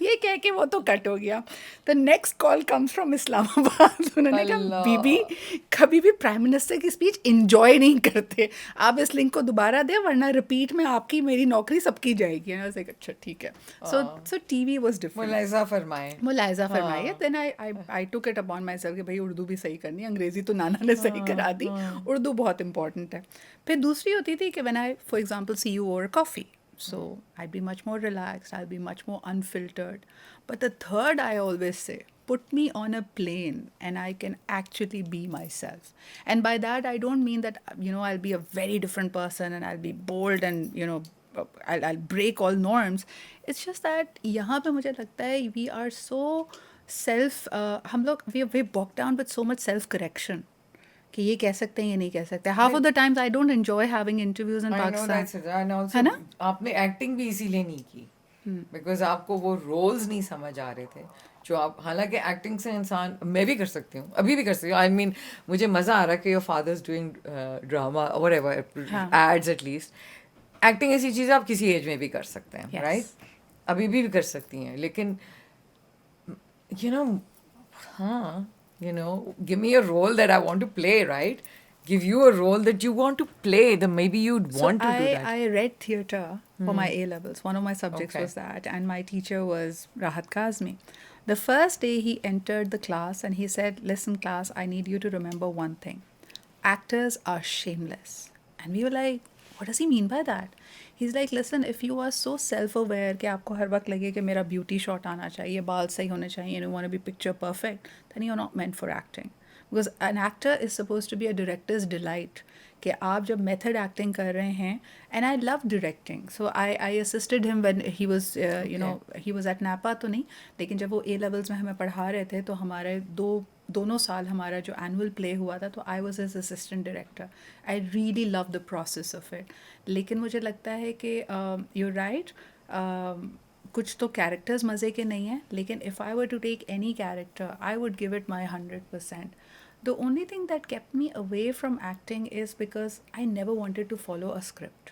ये कह के वो तो कट हो गया. The next call comes from Islamabad. उन्होंने कहा बीबी कभी भी प्राइम मिनिस्टर की स्पीच एंजॉय नहीं करते, आप इस लिंक को दोबारा दें वरना रिपीट में आपकी मेरी नौकरी सबकी जाएगी. And I was like, अच्छा ठीक है. So TV was different. मुलायजा फरमाइए. Then I took it upon myself कि भाई उर्दू भी सही करनी, अंग्रेज़ी तो नाना ने सही करा दी, उर्दू बहुत इंपॉर्टेंट है. फिर दूसरी होती थी कि when I, for example, see you over coffee. So I'd be much more relaxed, I'll be much more unfiltered. But the third, I always say, put me on a plane and I can actually be myself. And by that, I don't mean that, you know, I'll be a very different person and I'll be bold and, you know, I'll break all norms. It's just that यहाँ पे मुझे लगता है we are so हम लोग we bogged down with so much self-correction. कि ये कह सकते हैं ये नहीं कह सकते. Half of the times I don't enjoy having interviews इन पाकिस्तान, है ना. आपने एक्टिंग भी इसीलिए नहीं की बिकॉज आपको वो रोल्स नहीं समझ आ रहे थे जो आप, हालांकि एक्टिंग से इंसान, मैं भी कर सकती हूँ, अभी भी कर सकती हूँ. आई मीन मुझे मज़ा आ रहा है कि your father is doing drama whatever, ads at least. Acting ऐसी चीज़ आप किसी एज में भी कर सकते हैं, राइट? अभी भी कर सकती हैं, लेकिन यू नो, हाँ, you know, give me a role that I want to play, right? Give you a role that you want to play, then maybe you'd want to do that. I read theatre for my A levels. One of my subjects was that, and my teacher was Rahat Kazmi. The first day he entered the class and he said, listen class, I need you to remember one thing. Actors are shameless. And we were like, what does he mean by that? He's like, listen, if you are so self-aware कि आपको हर वक्त लगे कि मेरा beauty shot आना चाहिए, बाल सही होने चाहिए, you want to be picture perfect, then you're not meant for acting. Because an actor is supposed to be a director's delight. कि आप जब method acting कर रहे हैं, and I love directing, so I assisted him when he was, you know, he was at Napa तो नहीं, लेकिन जब वो A levels में हमें पढ़ा रहे थे तो हमारे दोनों साल हमारा जो एनुअल प्ले हुआ था, तो I was his assistant director. I really love the process of it. लेकिन मुझे लगता है कि यू राइट, कुछ तो कैरेक्टर्स मज़े के नहीं हैं, लेकिन if I were to take any character I would give it my 100%. The only thing that kept me away from acting is because I never wanted to follow a script.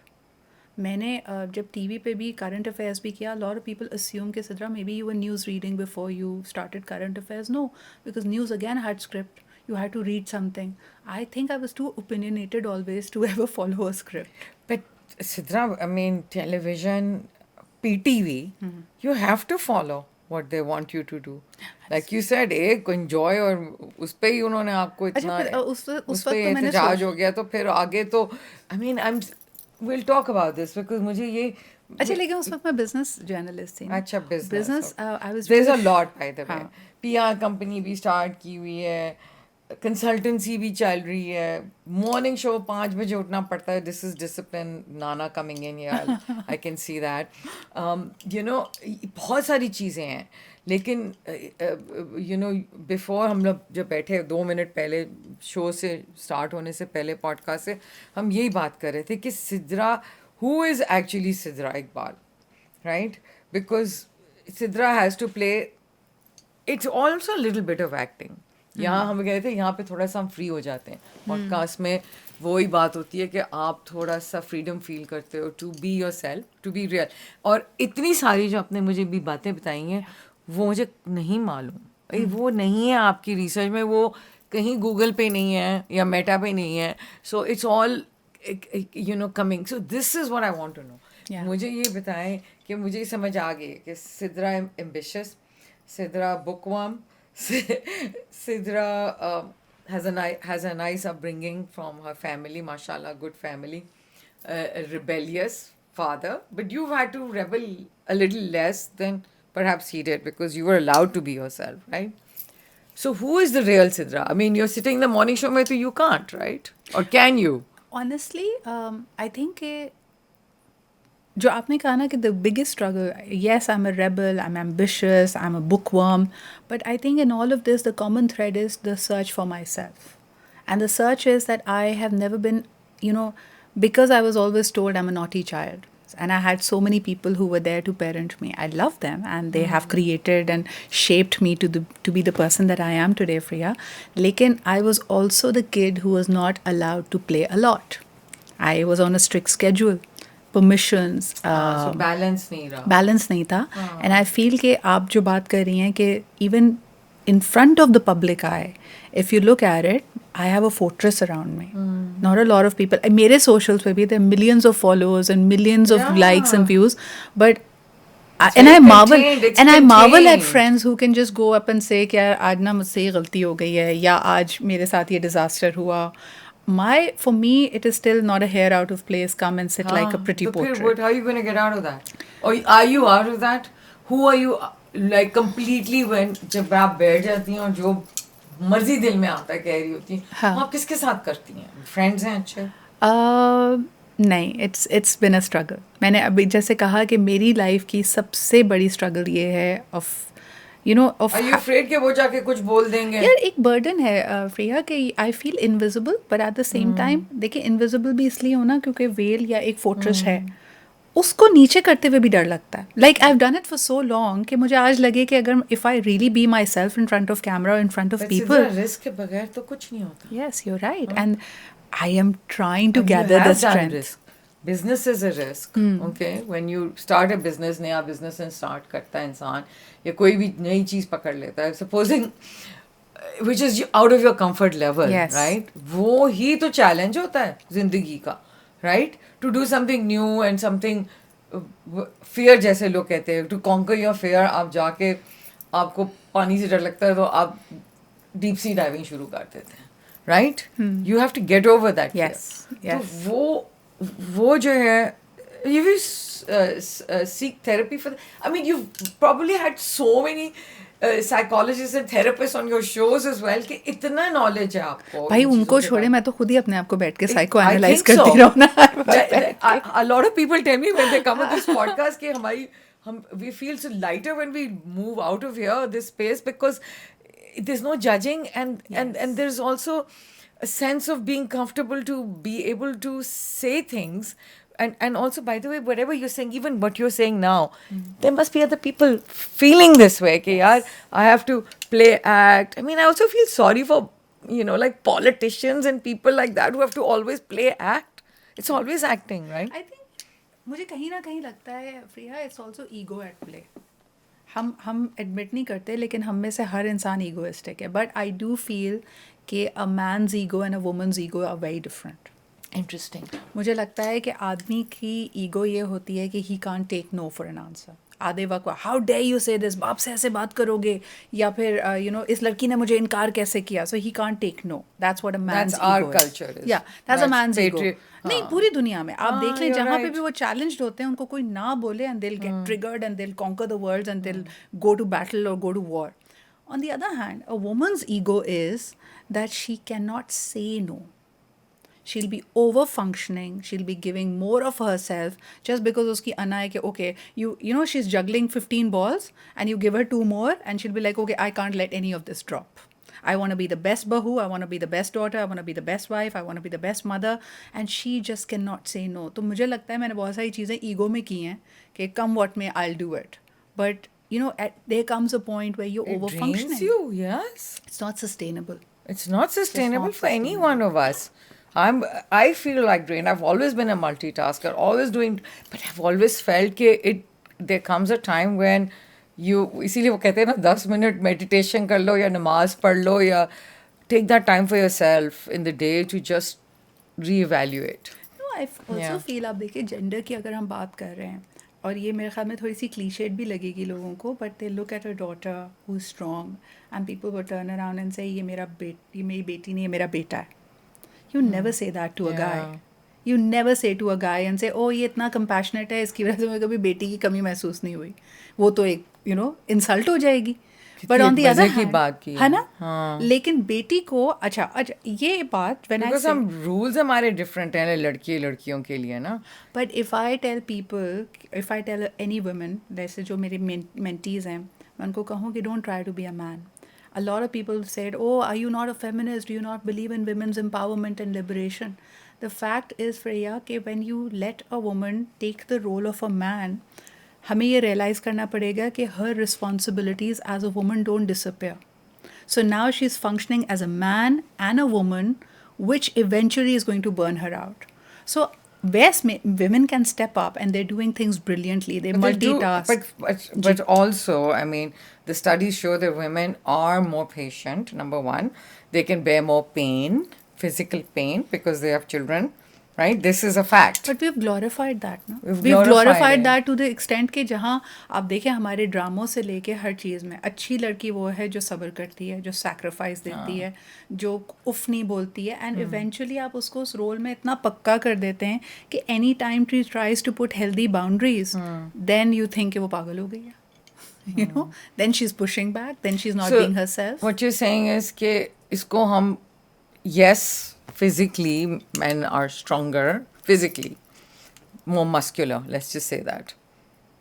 मैंने जब TV पे भी current affairs भी किया, lot of people assume कि Sidra maybe you were news reading before you started current affairs. No, because news again had script. You had to read something. I think I was too opinionated always to ever follow a script. But Sidra, I mean, television, PTV, you have to follow what they want you to do. Like you said, एक enjoy, और उस पे ही उन्होंने आपको इतना उस पे एहतजाज हो गया, तो फिर आगे तो I mean, we'll talk about this because मुझे ये, अच्छा, लेकिन उस वक्त मैं बिजनेस जर्नलिस्ट थी. अच्छा, business, I was, there's a lot by the way. PR company भी स्टार्ट की हुई है, कंसल्टेंसी भी चल रही है, मॉर्निंग शो 5 बजे उठना पड़ता है. This is discipline, Nana coming in, I can see that. You know, बहुत सारी चीज़ें हैं, लेकिन यू नो, बिफोर हम लोग जब बैठे 2 मिनट पहले शो से स्टार्ट होने से पहले, पॉडकास्ट से, हम यही बात कर रहे थे कि Sidra, who is actually Sidra Iqbal, right? Because Sidra has to play, it's also little bit of acting. यहाँ हम गए थे, यहाँ पे थोड़ा सा हम फ्री हो जाते हैं. पॉडकास्ट में वही बात होती है कि आप थोड़ा सा फ्रीडम फील करते हो to be yourself, to be real. और इतनी सारी जो आपने मुझे भी बातें बताई हैं, वो मुझे नहीं मालूम, वो नहीं है आपकी रिसर्च में, वो कहीं गूगल पे नहीं है या मेटा पे नहीं है. So it's all you know coming. So this is what I want to know. मुझे ये बताएं कि मुझे समझ आ गई कि Sidra ambitious, Sidra bookworm. Sidra has a nice upbringing from her family, mashallah, good family. A rebellious father, but you've had to rebel a little less than perhaps he did because you were allowed to be yourself, right? So who is the real Sidra? I mean, you're sitting in the morning show, mein, so you can't, right? Or can you? Honestly, I think जो आपने कहा ना कि the biggest struggle, yes, I'm a rebel, I'm ambitious, I'm a bookworm, but I think in all of this, the common thread is the search for myself. And the search is that I have never been, because I was always told I'm a naughty child. And I had so many people who were there to parent me. I love them and they have created and shaped me to be the person that I am today, Priya. Lekin I was also the kid who was not allowed to play a lot. I was on a strict schedule. Permissions, So balance नहीं रहा. Balance नहीं था and I feel कि आप जो बात कर रही हैं कि even in front of the public eye, if you look at it, I have a fortress around me. Not a lot of people. मेरे socials पे भी there are millions of followers and millions of Yeah. likes and views, but It's and I very marvel contained, it's and I marvel at contained. friends who can just go up and say कि यार आज ना मुझसे ये गलती हो गई है या आज मेरे साथ ये disaster हुआ. For me, it is still not a hair out of place. Come and sit like a pretty तो फिर portrait. what? How are you going to get out of that? Or are you out of that? Who are you like completely when जब आप बैठ जाती हैं और जो मर्जी दिल में आता है कह रही होती हैं, हाँ. वो आप किसके साथ करती हैं? Friends हैं अच्छे? नहीं, it's been a struggle. मैंने अभी जैसे कहा कि मेरी लाइफ की सबसे बड़ी स्ट्रगल ये है of Are you afraid कि वो जाके कुछ बोल देंगे? यार एक बर्डन है फ्रिया कि I feel invisible but at the same time देखिए इनविजिबल भी इसलिए होना क्योंकि वेल या एक फोर्ट्रेस है उसको नीचे करते हुए भी डर लगता है. Like I have done it for so long कि मुझे आज लगे कि अगर if I really be myself in front of camera in front of people risk के बगैर तो कुछ नहीं होता. Yes you are right and I am trying to gather the strength. Business is a risk. Okay, when you start a business, नया business start करता है इंसान या कोई भी नई चीज पकड़ लेता है, supposing which is out of your comfort level, Yes. right? वो ही तो challenge होता है जिंदगी का, right? To do something new and something fear जैसे लोग कहते हैं, to conquer your fear, आप जाके आपको पानी से डर लगता है तो आप deep sea diving शुरू कर देते हैं, right? You have to get over that fear. Yes. तो वो जो है you will seek therapy for I mean you've probably had so many psychologists and therapists on your shows as well कि इतना knowledge है आपको भाई इन उनको चीज़ों के छोड़े बारे मैं तो खुद ही अपने आप को बैठ के में. Psycho I analyse think so. करती रहूं ना. A lot of people tell me when they come on this podcast कि हमारी we feel so lighter when we move out of here this space because there's no judging and there's also a sense of being comfortable to be able to say things and also by the way whatever you're saying even what you're saying now there must be other people feeling this way okay yaar I have to play act. I mean I also feel sorry for like politicians and people like that who have to always play act. It's always acting, right? I think मुझे कहीं ना कहीं लगता है फ्रिया it's also ego at play. हम admit नहीं करते लेकिन हम में से हर इंसान ईगोइस्टिक है बट आई डू फील कि a man's ego and a woman's ego are very different. Interesting. मुझे लगता है कि आदमी की ईगो ये होती है कि he can't take no for an answer. आधे वक्त how dare you say this, बाप से ऐसे बात करोगे, या फिर इस लड़की ने मुझे इनकार कैसे किया. So he can't take no. That's what a man's That's our ego culture is. या दैट्स अ मैन्स ईगो. नहीं हाँ. पूरी दुनिया में आप देख लें you're जहाँ पे right. भी वो चैलेंज्ड होते हैं उनको कोई ना बोले and they will get triggered and they will conquer the world and they will go to battle और go to war. On the other hand, a woman's ego is that she cannot say no. She'll be over functioning, she'll be giving more of herself just because uski ana hai ki okay she's juggling 15 balls and you give her two more and she'll be like okay I can't let any of this drop. I want to be the best bahu, I want to be the best daughter, I want to be the best wife, I want to be the best mother, and she just cannot say no. तो मुझे लगता है मैंने बहुत सारी चीज़ें ego में की हैं कि come what may I'll do it, but there comes a point where you're over It drains functioning. you, yes. It's not sustainable. It's not sustainable not for any one of us. I feel like drained. I've always been a multitasker, always doing, but I've always felt that there comes a time when इसीलिए वो कहते हैं ना 10 minute meditation कर लो या नमाज पढ़ लो या take that time for yourself in the day to just reevaluate. No, I also Yeah. feel आप देखिए जेंडर की अगर हम बात कर रहे हैं और ये मेरे ख्याल में थोड़ी सी क्लीशेड भी लगेगी लोगों को, but they look at a daughter who is strong and people will turn around and से ये मेरी बेटी नहीं, ये मेरा बेटा है. You never say that to a Yeah. guy. You never say to a guy and say, oh ये इतना compassionate है, इसकी वजह से मुझे कभी बेटी की कमी महसूस नहीं हुई. वो तो एक इंसल्ट हो जाएगी. बट ऑन दी मजे अदर की बात की है ना. हाँ. लेकिन बेटी को अच्छा ये बात when I Because say, हम रूल्स हमारे डिफरेंट हैं लड़कियों के लिए ना. but if I tell any women, जैसे जो मेरे mentees हैं, मैं उनको कहूँ कि don't try to be a man. A lot of people said, oh, are you not a feminist? Do you not believe in women's empowerment and liberation? The fact is, Freya, कि when you let a woman take the role of a man, हमें ये realize करना पड़ेगा कि her responsibilities as a woman don't disappear. So now she's functioning as a man and a woman, which eventually is going to burn her out. So yes, women can step up and they're doing things brilliantly. They multitask. But also, I mean, the studies show that women are more patient. Number one, they can bear more pain, physical pain, because they have children. Right? This is a fact. But we've glorified that, no? We've We've glorified glorified that to the extent कि जहाँ आप देखें हमारे ड्रामों से लेके हर चीज़ में अच्छी लड़की वो है जो सब्र करती है, जो सैक्रिफाइस देती है, जो उफ नहीं बोलती है, एंड इवेंचुअली आप उसको उस रोल में इतना पक्का कर देते हैं कि any time she tries to put healthy boundaries, then you think कि वो पागल हो गई है. You know, then she's pushing back, then she's not being herself. What you're saying is कि इसको हम, yes, physically men are stronger, physically more muscular, let's just say that.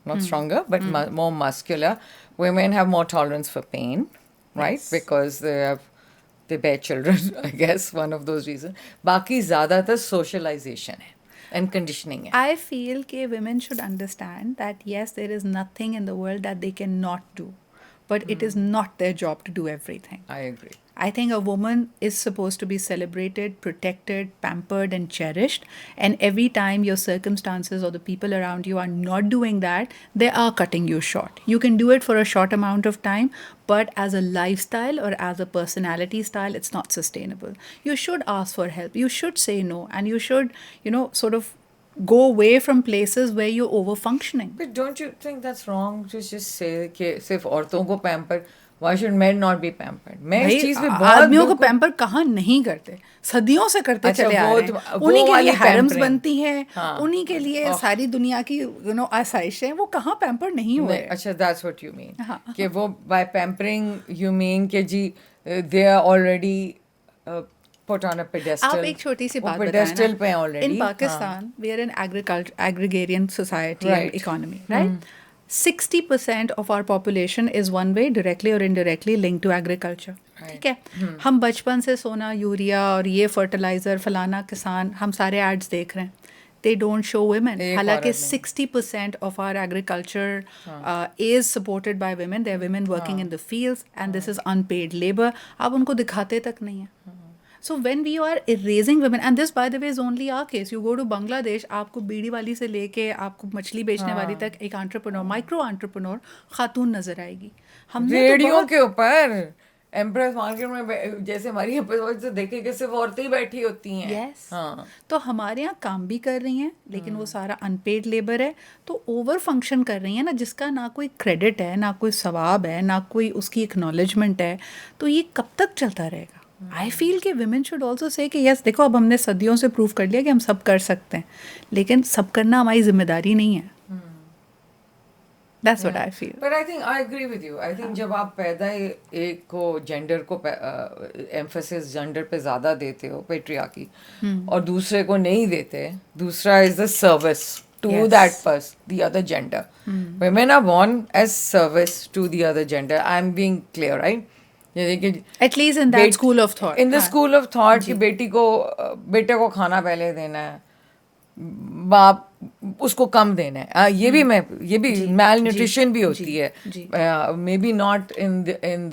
Not stronger, but more muscular. Women have more tolerance for pain, right? Yes. Because they bear children, I guess, one of those reasons. बाकी ज़्यादातर socialization है and conditioning है. I feel that women should understand that yes, there is nothing in the world that they cannot do, but it is not their job to do everything. I agree. I think a woman is supposed to be celebrated, protected, pampered, and cherished. And every time your circumstances or the people around you are not doing that, they are cutting you short. You can do it for a short amount of time, but as a lifestyle or as a personality style, it's not sustainable. You should ask for help. You should say no. And you should, sort of go away from places where you're over-functioning. But don't you think that's wrong to just say कि सिर्फ औरतों को pamper? Why should men not be pampered? मैं इस चीज पे बहुत आदमियों को पैम्पर कहाँ नहीं करते, सदियों से करते चले आ रहे हैं. उन्हीं के लिए हैरम्स बनती हैं, उन्हीं के लिए सारी दुनिया की आसाइशें, वो कहाँ पैम्पर नहीं हुए. अच्छा, that's what you mean. कि वो by pampering you mean कि जी they are already put on a pedestal. आप एक छोटी सी बात pedestal पे बताएं. already. In Pakistan, we are an agrarian society and economy, right? 60% of our population is one way, directly or indirectly linked to agriculture. ठीक है. हम बचपन से सोना, यूरिया और ये फर्टिलाइजर, फलाना किसान, हम सारे एड्स देख रहे हैं. They don't show women. हालांकि 60% of our agriculture is supported by women. There are women working in the fields and this is unpaid labor. आप उनको दिखाते तक नहीं है. So when we are erasing women, and this by the way is only our case. You go to Bangladesh, आपको बीड़ी वाली से लेके आपको मछली बेचने वाली तक एक एंटरप्रेन्योर, माइक्रो एंटरप्रेन्योर खातून नजर आएगी. हमने रेडियो के ऊपर एम्प्रेस मार्केट में जैसे हमारी एम्प्रेस से देखे कि सिर्फ औरतें ही बैठी होती हैं. Yes. तो हमारे यहाँ काम भी कर रही हैं, लेकिन वो सारा अनपेड लेबर है, तो ओवर फंक्शन कर रही हैं ना, जिसका ना कोई क्रेडिट है, ना कोई सवाब है, ना कोई उसकी एक्नॉलेजमेंट है. तो ये कब तक चलता रहेगा? आई फील कि women should also say कि yes, देखो अब हमने सदियों से प्रूव कर लिया कि हम सब कर सकते हैं, लेकिन सब करना हमारी जिम्मेदारी नहीं है. That's what I feel. But I think I agree with you. I think जब आप पैदा एक को जेंडर को एम्फेसिस जेंडर पे ज़्यादा देते हो, पेट्रियार्की, और दूसरे को नहीं देते, दूसरा is the service to that person, the other gender. Women are born as service to the other gender. I'm being clear, right? At least in that school of thought. In the school of thought कि बेटे को खाना पहले देना है, बाप उसको कम देना है. ये भी मैल न्यूट्रिशन भी होती है. May be not in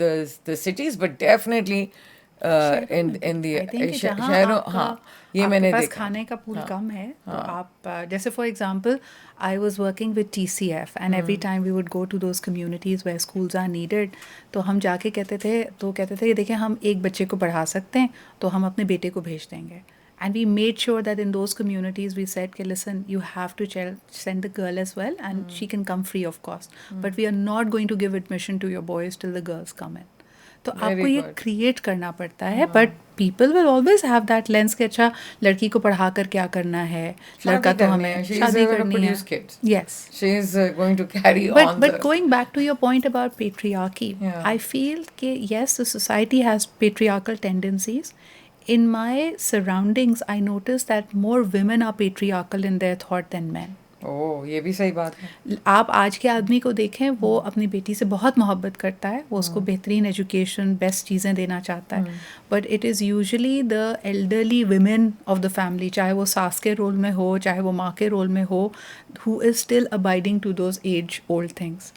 the cities but definitely in the शहरों. हाँ, ये मैंने देखा. खाने का पूल कम है, तो आप जैसे for example I was working with TCF and every time we would go to those communities where schools are needed, तो हम जाके कहते थे कि देखिए हम एक बच्चे को पढ़ा सकते हैं, तो हम अपने बेटे को भेज देंगे. And we made sure that in those communities we said, okay, listen, you have to send the girl as well, and she can come free of cost. But we are not going to give admission to your boys till the girls come in. तो आपको ये create करना पड़ता है. But people will always have that lens कि अच्छा लड़की को पढ़ा कर क्या करना है, लड़का तो हमें शादी करनी है. Yes, she is going to carry on. But going back to your point about patriarchy, I feel कि yes, the society has patriarchal tendencies. In my surroundings, I notice that more women are patriarchal in their thought than men. ओह, ये भी सही बात है. आप आज के आदमी को देखें, वो अपनी बेटी से बहुत मोहब्बत करता है, वो उसको बेहतरीन एजुकेशन, बेस्ट चीज़ें देना चाहता है. But it is usually the elderly women of the family, चाहे वो सास के रोल में हो, चाहे वो माँ के रोल में हो, who is still abiding to those age old things.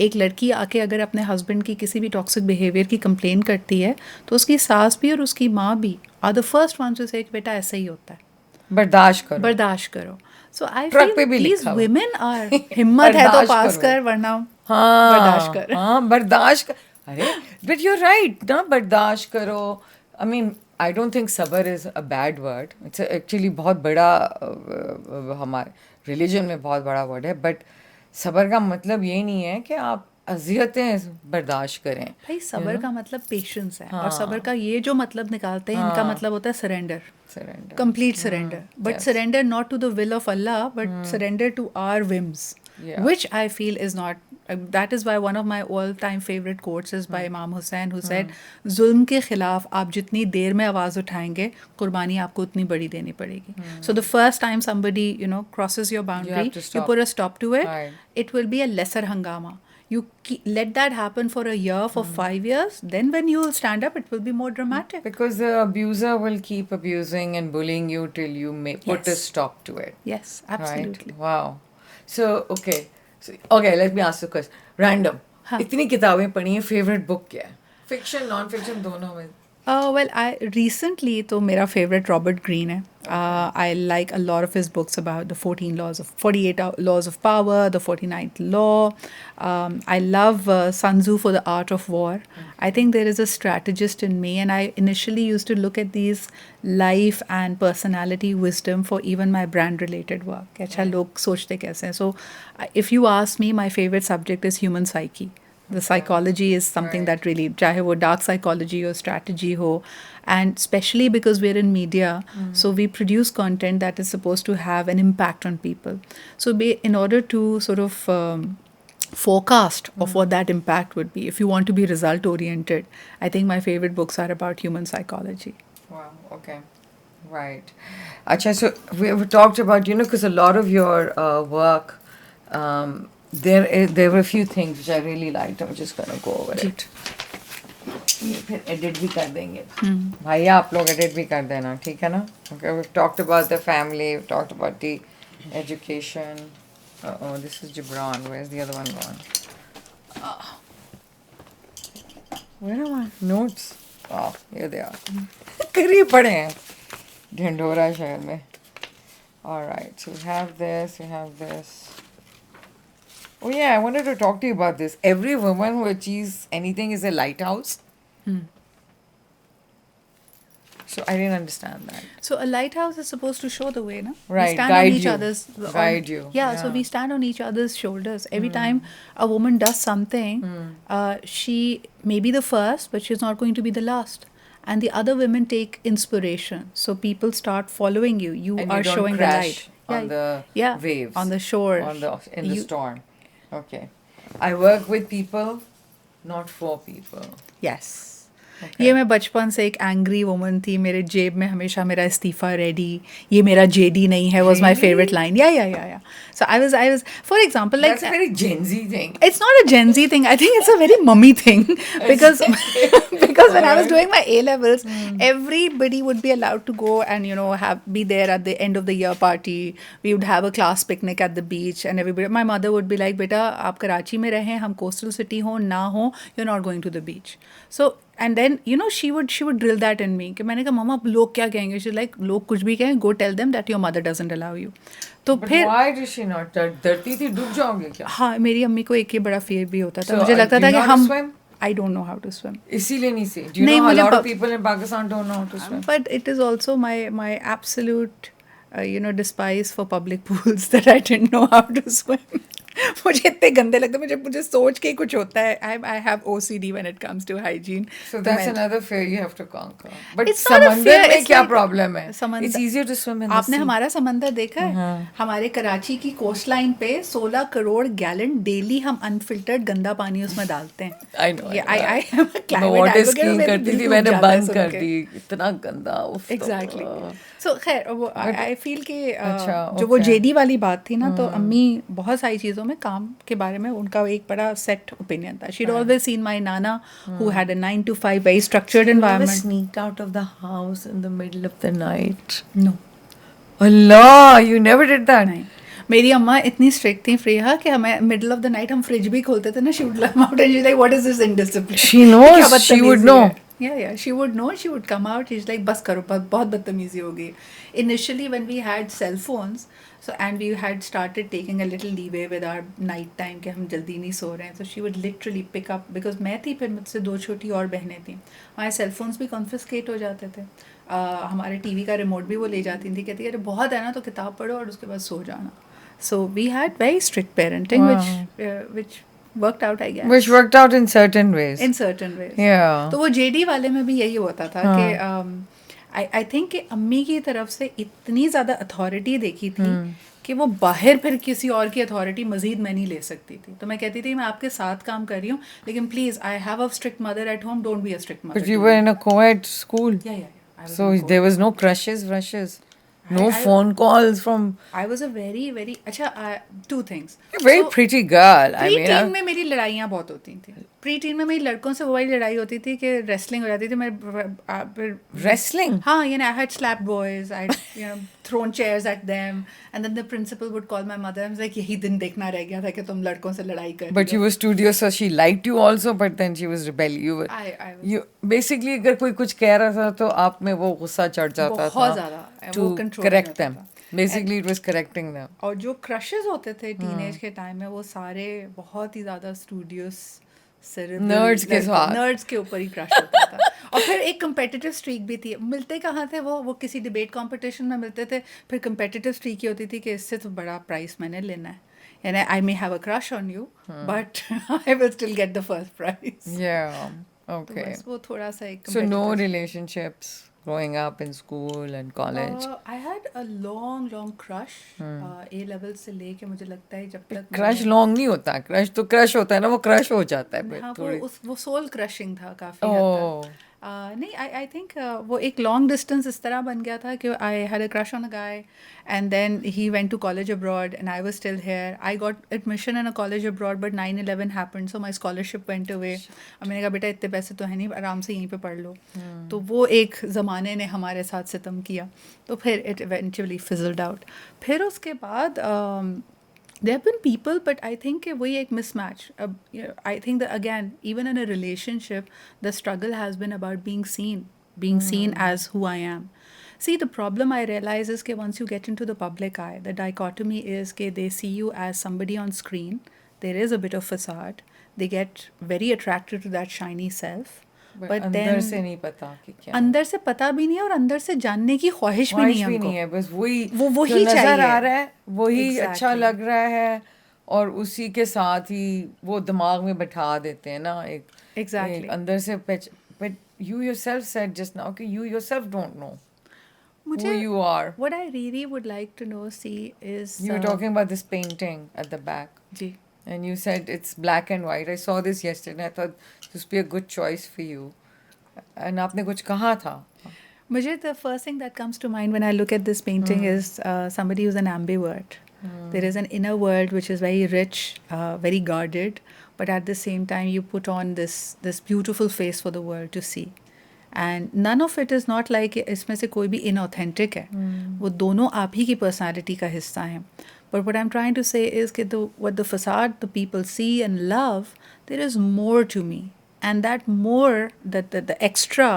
एक लड़की आके अगर अपने हस्बैंड की किसी भी टॉक्सिक बिहेवियर की कंप्लेन करती है, तो उसकी सास भी और उसकी माँ भी are the first ones to say कि बेटा ऐसा ही होता है, बर्दाश्त करो. So I feel these women are हिम्मत है तो पास कर, वरना बर्दाश्त कर. हाँ, बर्दाश्त कर. अरे but you're right ना, बर्दाश्त करो. I mean, I don't think सबर is a bad word. It's actually बहुत बड़ा हमारे रिलीजन में बहुत बड़ा वर्ड है. बट सबर का मतलब ये नहीं है कि आप अजियतें बर्दाश्त करें. भाई सबर का मतलब पेशेंस है. और सबर का ये जो मतलब निकालते हैं, इनका मतलब होता है surrender, complete surrender. But surrender not to the will of Allah, but surrender to our whims, which I feel is not. That is why one of my all-time favorite quotes is by Imam Hussain, who said, "जुल्म के खिलाफ आप जितनी देर में आवाज़ उठाएंगे, कुर्बानी आपको उतनी बड़ी देनी पड़ेगी." So the first time somebody crosses your boundary, you put a stop to it. It will be a lesser hangama. You let that happen for a year, for 5 years, then when you will stand up, it will be more dramatic. Because the abuser will keep abusing and bullying you till you put a stop to it. Yes, absolutely. Right? Wow. So, okay, let me ask you a question. Random. इतनी किताबें पढ़ी हैं, favorite book क्या है? Fiction, non-fiction, दोनों में. Well, I recently, तो मेरा favorite Robert Greene है. I like a lot of his books about the 48 laws of power, the 49th law. I love Sun Tzu for the art of war. I think there is a strategist in me, and I initially used to look at these life and personality wisdom for even my brand related work. अच्छा लोग सोचते कैसे हैं. So if you ask me, my favorite subject is human psyche. The psychology is something that really, चाहे वो dark psychology or strategy हो, and especially because we're in media, so we produce content that is supposed to have an impact on people. So in order to sort of forecast of what that impact would be, if you want to be result oriented, I think my favorite books are about human psychology. Wow, okay. Right. Acha, so we've talked about, because a lot of your work, there were a few things which I really liked. I'm just going to go over it. ये फिर edit भी कर देंगे. भैया आप लोग edit भी कर देना, ठीक है ना? Okay, we've talked about the family, we've talked about the education. Oh, this is Gibran. Where's the other one gone? Where are my notes? Oh, here they are. करीब पड़े हैं ढिंढोरा शहर में. All right, so we have this. Oh yeah, I wanted to talk to you about this. Every woman who achieves anything is a lighthouse. So I didn't understand that. So a lighthouse is supposed to show the way, no? Right, we stand guide on each you. other's Guide you. Yeah, so we stand on each other's shoulders. Every time a woman does something, she may be the first, but she's not going to be the last. And the other women take inspiration. So people start following you. You and are you don't showing crash the light. On the waves. On the shore. In the storm. Okay. I work with people, not for people. Yes. ये मैं बचपन से एक angry woman थी. मेरे जेब में हमेशा मेरा इस्तीफा रेडी. ये मेरा जेडी नहीं है was my favorite line. Yeah. So I was for example, like, that's a very Gen Z thing. It's not a Gen Z thing. I think it's a very mummy thing because when I was doing my A levels, everybody would be allowed to go and be there at the end of the year party. We would have a class picnic at the beach, and everybody. My mother would be like, "Beta, आप कराची में रहें, हम coastal city हो ना हो, you're not going to the beach." So. And then, she would drill that in me. कि मैंने कहा, मम्मा लोग क्या कहेंगे? She's like, लोग कुछ भी कहें, go tell them that your mother doesn't allow you. तो But फिर why did she not? डरती थी, डूब जाओगे क्या? हाँ, मेरी अम्मी को एक ही बड़ा fear भी होता था. मुझे लगता था कि हम I don't know how to swim. इसीलिए नहीं सीख. Do you नहीं, know a मुझे lot of प- people in Pakistan don't know how to swim? But it is also my absolute despise for public pools that I didn't know how to swim. मुझे इतने गंदे लगते हैं, मुझे सोच के ही कुछ होता है. I have OCD when it comes to hygiene. So तो that's मैं- another fear you have to conquer. But It's not a समंदर fear, में it's क्या like- problem है? समंदर- It's easier to swim in the आपने sea. हमारा समंदर देखा है? हमारे कराची की कोस्ट लाइन पे 16 करोड़ गैलन डेली हम अनफिल्टर्ड गंदा पानी उसमें डालते हैं. I know. I am a मैं climate water advocate, skiing मेरा करती दिल थी, टूट मैंने जाता है बंद सुन कर के. दी. इतना गंदा. उफ, एग्जैक्टली. तो- सो खैर वो आई फील कि अच्छा, जो वो okay. जेडी वाली बात थी ना, तो अम्मी बहुत सारी चीज़ों में काम के बारे में उनका एक बड़ा सेट ओपिनियन था. शी'd always seen my nana who had a 9 to 5 very structured Never environment. sneaked out of the house in the middle of the night. No. Allah, you never did that. नहीं. मेरी अम्मा इतनी strict थी फ्रेहा कि हमें middle of the night हम fridge भी खोलते थे ना. She would come out and she like what is this indiscipline. She knows, she would know. Yeah, she would know. She would come out. She's like बस करो, बहुत बदतमीजी हो गई. Initially when we had cell phones, so and we had started taking a little leeway with our night time कि हम जल्दी नहीं सो रहे हैं, so she would literally pick up, because मैं थी, फिर मुझसे 2 छोटी और बहनें थी. हमारे सेल फोन्स भी कॉन्फिस्केट हो जाते थे. हमारे टीवी का रिमोट भी वो ले जाती थी, कहती अरे बहुत है ना तो किताब पढ़ो और उसके बाद सो जाना. So we had very strict parenting, which worked out, I guess. Which worked out in certain ways. In certain ways. Yeah. तो वो जेडी वाले में भी यही होता था कि आई थिंक कि अम्मी की तरफ से इतनी ज़्यादा अथॉरिटी देखी थी कि वो बाहर फिर किसी और की अथॉरिटी मजीद मैं नहीं ले सकती थी. तो मैं कहती थी मैं आपके साथ काम कर रही हूँ, लेकिन please I have a strict mother at home, don't be a strict mother. But you were in a co-ed school. Yeah. I was So in a there was no crushes, rushes. No I- phone calls from. I was a very very अच्छा 2 things. You're a very So, pretty girl. I pre mean, tin में मेरी लड़ाइयाँ बहुत होती थी. Pre tin में मेरी लड़कों से वो वाली लड़ाई होती थी कि रेसलिंग हो जाती थी. मैं wrestling. हाँ, I had slapped boys, I thrown chairs at them, and then the principal would call my mother and was like, यही दिन देखना रह गया था कि तुम लड़कों से लड़ाई कर. But you were studious, so she liked you also. But then she was rebellious. You were. I was You basically अगर कोई कुछ कह रहा था तो आप में वो गुस्सा चढ़ जाता था. बहुत ज़्यादा. To वो control correct नहीं them. होता था. Basically, it was correcting them. और जो क्रशेस होते थे टीनेज के टाइम में, वो सारे बहुत ही ज़्यादा स्टूडियस Nerds के साथ. नर्ड्स के ऊपर ही क्रश होता था. और फिर एक competitive streak भी थी. मिलते कहाँ थे वो किसी डिबेट कंपटीशन में मिलते थे. फिर competitive streak ये होती थी कि इससे तो बड़ा प्राइस मैंने लेना है. And I may have a crush on you, but I will still get the first prize. Yeah. तो Okay. बस वो थोड़ा सा एक So no competitive- relationships growing up in school and college. I had a long crush A level से लेके मुझे लगता है जब तक क्रश लॉन्ग नहीं होता. क्रश तो क्रश होता है ना, वो क्रश हो जाता है फिर हाँ थोड़ी. वो सोल क्रशिंग था काफ़ी हद Oh. तक. नहीं आई थिंक वो एक लॉन्ग डिस्टेंस इस तरह बन गया था कि I had a crush on a guy, and then he went to college abroad and I was still here. I got admission in a college abroad but 9/11 happened, so my scholarship went away. अब मैंने कहा बेटा इतने पैसे तो है नहीं, आराम से यहीं पे पढ़ लो. तो वो एक ज़माने ने हमारे साथ सितम किया. तो फिर इट इवेंचुअली फिजल्ड आउट. फिर उसके बाद there have been people, but I think वही एक mismatch. I think that again, even in a relationship, the struggle has been about being seen as who I am. See, the problem I realize is that once you get into the public eye, the dichotomy is that they see you as somebody on screen. There is a bit of facade. They get very attracted to that shiny self. But अंदर से नहीं पता कि क्या. अंदर से पता भी नहीं है और अंदर से जानने की ख्वाहिश भी नहीं है हमको. है, बस वही वही जो नजर चाहिए. आ रहा है वही Exactly. अच्छा लग रहा है और उसी के साथ ही वो दिमाग में बैठा देते हैं ना एक. Exactly. एक अंदर से but you yourself said just now कि you yourself don't know who मुझे you are. what I really would like to know, see, is You were talking about this painting at the back. Ji. And you said it's black and white. I saw this yesterday. I thought this would be a good choice for you. And आपने कुछ कहा था. मुझे the first thing that comes to mind when I look at this painting is somebody who's an ambivert. There is an inner world which is very rich, very guarded, but at the same time you put on this beautiful face for the world to see. And none of it is not like इसमें से कोई भी inauthentic है. वो दोनों आप ही की personality का हिस्सा हैं. But what I'm trying to say is that what the facade the people see and love, there is more to me. And that more, that the extra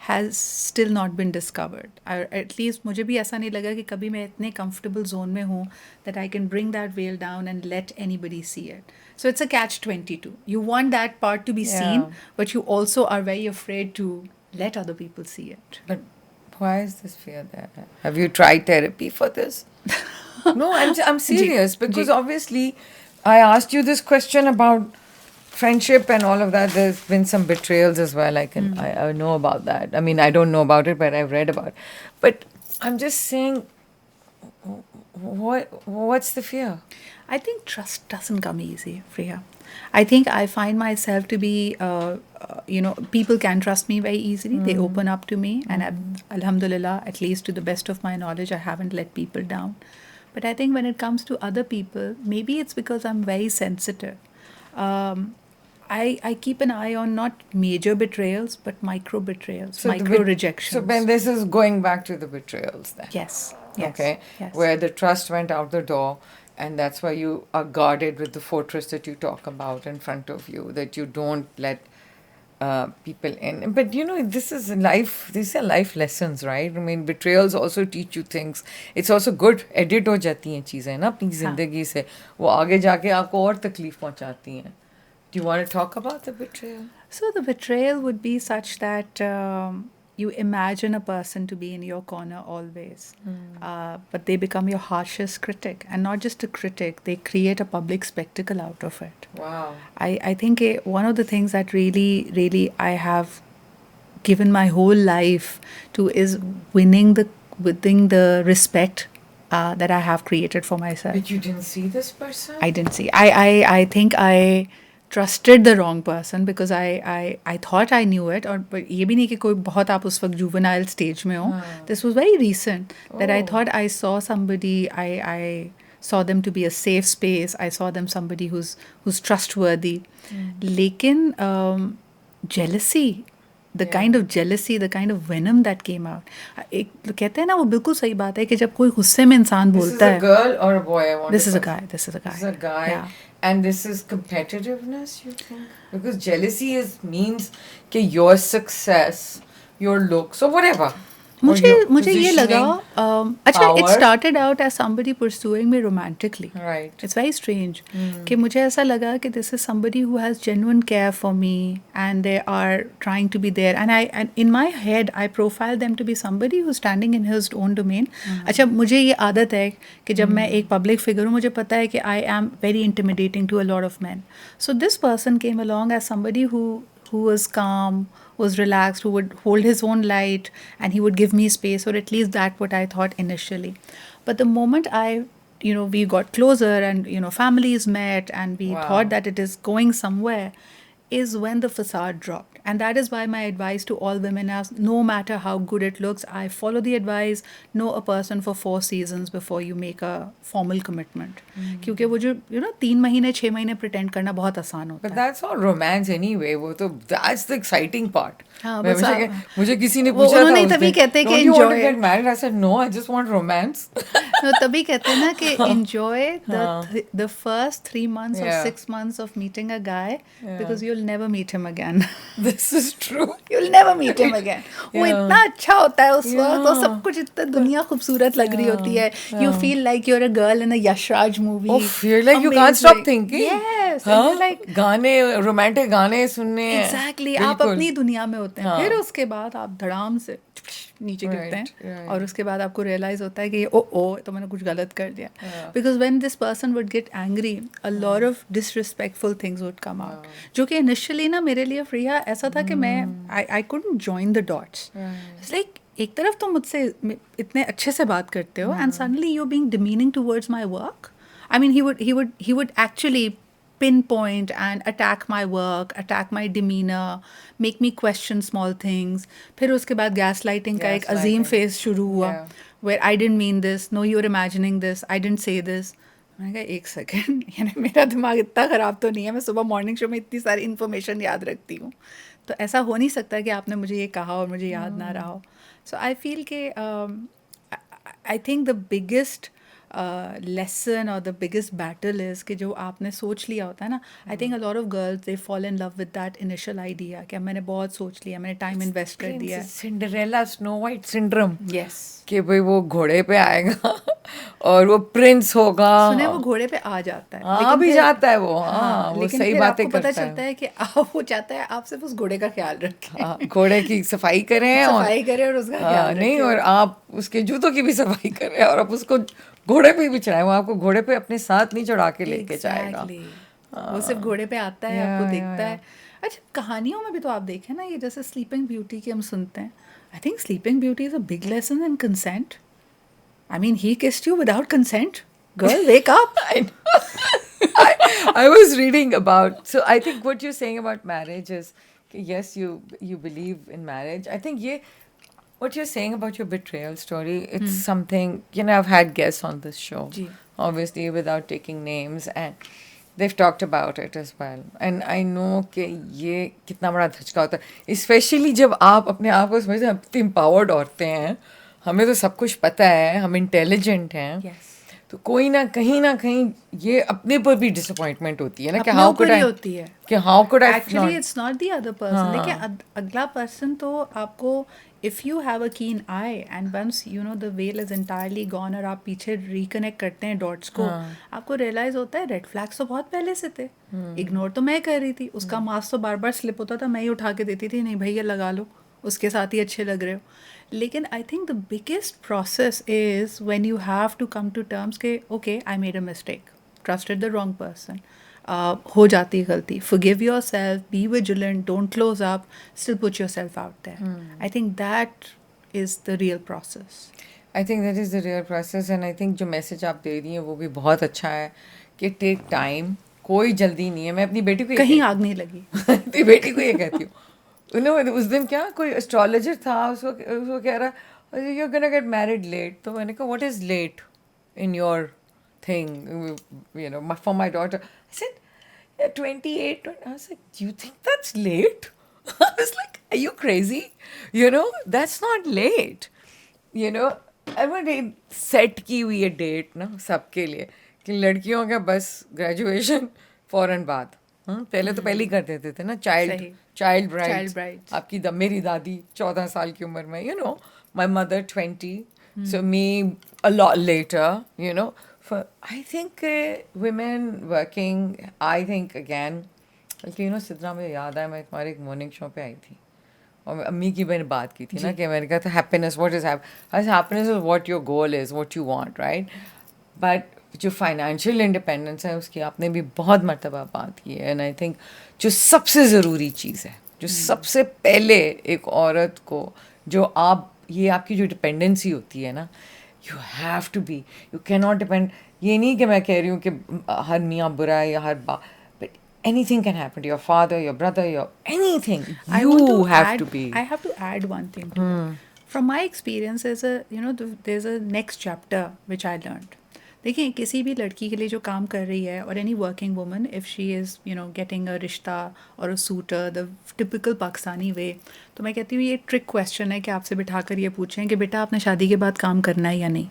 has still not been discovered. At least मुझे भी ऐसा नहीं लगा कि कभी मैं इतने comfortable zone में हूँ that I can bring that veil down and let anybody see it. So it's a catch-22. You want that part to be seen, Yeah. but you also are very afraid to let other people see it. But why is this fear there? Have you tried therapy for this? No, I'm serious because Ji. obviously I asked you this question about friendship and all of that. There's been some betrayals as well. I know about that. I mean, I don't know about it, but I've read about it. But I'm just saying, what's the fear? I think trust doesn't come easy, Freya. I think I find myself to be, people can trust me very easily. They open up to me, and Alhamdulillah, at least to the best of my knowledge, I haven't let people down. But I think when it comes to other people, maybe it's because I'm very sensitive. I keep an eye on not major betrayals, but micro betrayals, micro rejections. So Ben, this is going back to the betrayals then. Yes. Yes. Okay. Yes. Where the trust went out the door, and that's why you are guarded with the fortress that you talk about in front of you, that you don't let people in. But you know, this is life. These are life lessons, right? I mean, betrayals also teach you things. It's also good. Edit हो जाती हैं चीजें ना अपनी जिंदगी से. वो आगे जाके आपको और तकलीफ पहुंचाती हैं. Do you want to talk about the betrayal? So the betrayal would be such that you imagine a person to be in your corner always, but they become your harshest critic, and not just a critic, they create a public spectacle out of it. Wow. I think one of the things that really I have given my whole life to is winning the respect that I have created for myself. But you didn't see this person? I didn't see. I think I trusted the wrong person because I thought I knew it. और but ये भी नहीं कि कोई बहुत आप उस वक्त juvenile stage में हो. This was very recent that I thought I saw somebody. I saw them to be a safe space. I saw them somebody who's trustworthy. लेकिन jealousy. The kind of jealousy, the kind of venom that came out. एक कहते हैं ना वो बिल्कुल सही बात है कि जब कोई गुस्से में इंसान बोलता है. This is a girl or a boy? I want This to is a confirm. guy. This is a guy. This is a guy. Yeah. And this is competitiveness, you think? Because jealousy means कि your success, your looks, or whatever. मुझे ये लगा अच्छा it power. started out as somebody pursuing me romantically. Right. It's very strange कि मुझे ऐसा लगा कि this is somebody who has genuine care for me and they are trying to be there and in my head I profile them to be somebody who's standing in his own domain. अच्छा मुझे ये आदत है कि जब मैं एक public figure हूँ मुझे पता है कि I am very intimidating to a lot of men. So this person came along as somebody who was calm, was relaxed, who would hold his own light and he would give me space, or at least that's what I thought initially. But the moment we got closer and, families met and we thought that it is going somewhere is when the facade dropped. And that is why my advice to all women is no matter how good it looks, I follow the advice, know a person for 4 seasons before you make a formal commitment. क्योंकि वो जो 3 महीने 6 महीने pretend करना बहुत आसान होता है. But that's all romance anyway. वो तो that's the exciting part. हाँ, मुझे किसी ने पूछा था उन्होंने तभी कहते हैं कि enjoy. You want to enjoy. get married? I said no. I just want romance. No, तभी कहते हैं ना कि enjoy the first 3 months or 6 months of meeting a guy because you'll never meet him again. This is true. You'll never meet him again. वो इतना अच्छा होता है उस वक्त और सब कुछ इतना दुनिया खूबसूरत लग रही होती है. You feel like you're a girl in a Yash Raj movie. Oh, you're like you can't stop thinking. Yes. हाँ? You're like गाने रोमांटिक गाने सुनने हैं. Exactly. आप अपनी दुनिया में होते हैं. फिर उसके बाद आप धड़ाम से नीचे गिरते हैं और उसके बाद आपको रियलाइज होता है कि ओ तो मैंने कुछ गलत कर दिया. Because when this person would get angry, a lot of disrespectful things would come out. जो कि initially ना मेरे लिए फ्रिया ऐसा था कि मैं I couldn't join the dots. It's like एक तरफ तो मुझसे इतने अच्छे से बात करते हो and suddenly you're being demeaning towards my work. I mean he would actually pinpoint and attack my work, attack my demeanor, make me question small things. फिर उसके बाद gaslighting का एक अजीम phase शुरू हुआ where I didn't mean this, no you're imagining this, I didn't say this. मैंने कहा एक सेकेंड यानी मेरा दिमाग इतना ख़राब तो नहीं है, मैं सुबह मॉर्निंग शो में इतनी सारी इन्फॉर्मेशन याद रखती हूँ, तो ऐसा हो नहीं सकता कि आपने मुझे ये कहा और मुझे याद ना रहा हो. सो आई फील कि आई थिंक द बिगेस्ट लेसन और द बिगेस्ट बैटल इज कि जो आपने सोच लिया होता है ना, I think a lot of girls they fall in love with that initial idea कि अब मैंने बहुत सोच लिया, मैंने टाइम इन्वेस्ट कर दिया है. Cinderella snow white syndrome yes, कि भाई वो घोड़े पे आएगा और वो प्रिंस होगा. सुने वो घोड़े पे आ जाता है, हाँ भी फिर जाता है वो. हाँ वो लेकिन सही फिर बातें आपको पता करता चलता है. है कि आप वो चाहता है आप सिर्फ उस घोड़े का ख्याल रखें. हाँ घोड़े की सफाई करें और सफाई करें और उसका हाँ ख्याल नहीं, रखें. और आप उसके जूतों की भी सफाई करें और आप उसको घोड़े पे भी चढ़ाएं. वो आपको घोड़े पे अपने साथ नहीं चढ़ा के लेके जाएगा. Exactly. वो सिर्फ घोड़े पे आता है, आपको देखता है. अच्छा, कहानियों में भी तो आप देखें ना, ये जैसे स्लीपिंग ब्यूटी की हम सुनते हैं. I think sleeping beauty is a big lesson in consent. I mean he kissed you without consent. Girl, wake up. I was reading about, so I think what you're saying about marriage is yes, you believe in marriage. I think what you're saying about your betrayal story, it's something, I've had guests on this show, जी. obviously without taking names, and they've talked about it as well. And I know कि ये कितना बड़ा धचका होता है, especially जब आप अपने आप को समझते हैं इतनी empowered औरतें हैं, हमें तो सब कुछ पता है, हम इंटेलिजेंट हैं. Yes. तो कोई ना कहीं ये अपने पर भी डिसअपॉइंटमेंट होती है ना कि अपने हाउ ऊपर कुड ही आई, होती है. कि how could I actually it's not the other person. देखिए, अगला पर्सन तो आपको, if you have a keen eye and once you know the veil is entirely gone और आप पीछे रिकनेक्ट करते हैं डॉट्स को, आपको रियलाइज होता है रेड फ्लैग्स तो बहुत पहले से थे. इग्नोर तो मैं कर रही थी, उसका मास्क तो बार बार स्लिप होता था, मैं ही उठा के देती थी, नहीं भैया लगा लो, उसके साथ ही अच्छे लग रहे हो. लेकिन I think the biggest process is when you have to come to terms के okay I made a mistake, trusted the wrong person. हो जाती है गलती, forgive yourself, be vigilant, don't close up, still put yourself out there. I think that is the real process. I think that is the real process. And I think जो message आप दे रही हैं वो भी बहुत अच्छा है कि टेक टाइम, कोई जल्दी नहीं है. मैं अपनी बेटी को कहीं आग नहीं लगी. अपनी बेटी को ये कहती हूँ. उस दिन क्या कोई एस्ट्रोलॉजर था, उसको कह रहा you gonna get married late. तो मैंने कहा what is late in your thing, for my daughter. I said 28. I was like, do you think that's late? I was like, are you crazy? That's not late. मैंने set की हुई है date ना सबके लिए कि लड़कियों का बस ग्रेजुएशन फौरन बाद. पहले तो पहले ही कर देते थे ना, चाइल्ड ब्राइड. आपकी मेरी दादी 14 साल की उम्र में, my mother 20, so me a lot later, I think women working, I think again, बल्कि सिद्धरा मुझे याद आया, मैं तुम्हारे एक मॉर्निंग शो पे आई थी और अम्मी की मैंने बात की थी ना कि मैंने कहा था happiness, what is happiness is what your goal is, what you want, right. But जो फाइनेंशियल इंडिपेंडेंस है उसकी आपने भी बहुत मर्तबा बात की है. एंड आई थिंक जो सबसे ज़रूरी चीज़ है, जो सबसे पहले एक औरत को, जो ये आपकी जो डिपेंडेंसी होती है ना, you have to be, you can not depend. ये नहीं कि मैं कह रही हूँ कि हर मियाँ बुरा है या हर but anything can happen to your father, your brother, your anything. I have to add one thing to it. From my experience, there's a next chapter which I learned. देखिए, किसी भी लड़की के लिए जो काम कर रही है, और any working woman, if she is getting a रिश्ता और अ सूटर द टिपिकल पाकिस्तानी वे, तो मैं कहती हूँ ये ट्रिक क्वेश्चन है कि आपसे बिठा कर ये पूछें कि बेटा आपने शादी के बाद काम करना है या नहीं.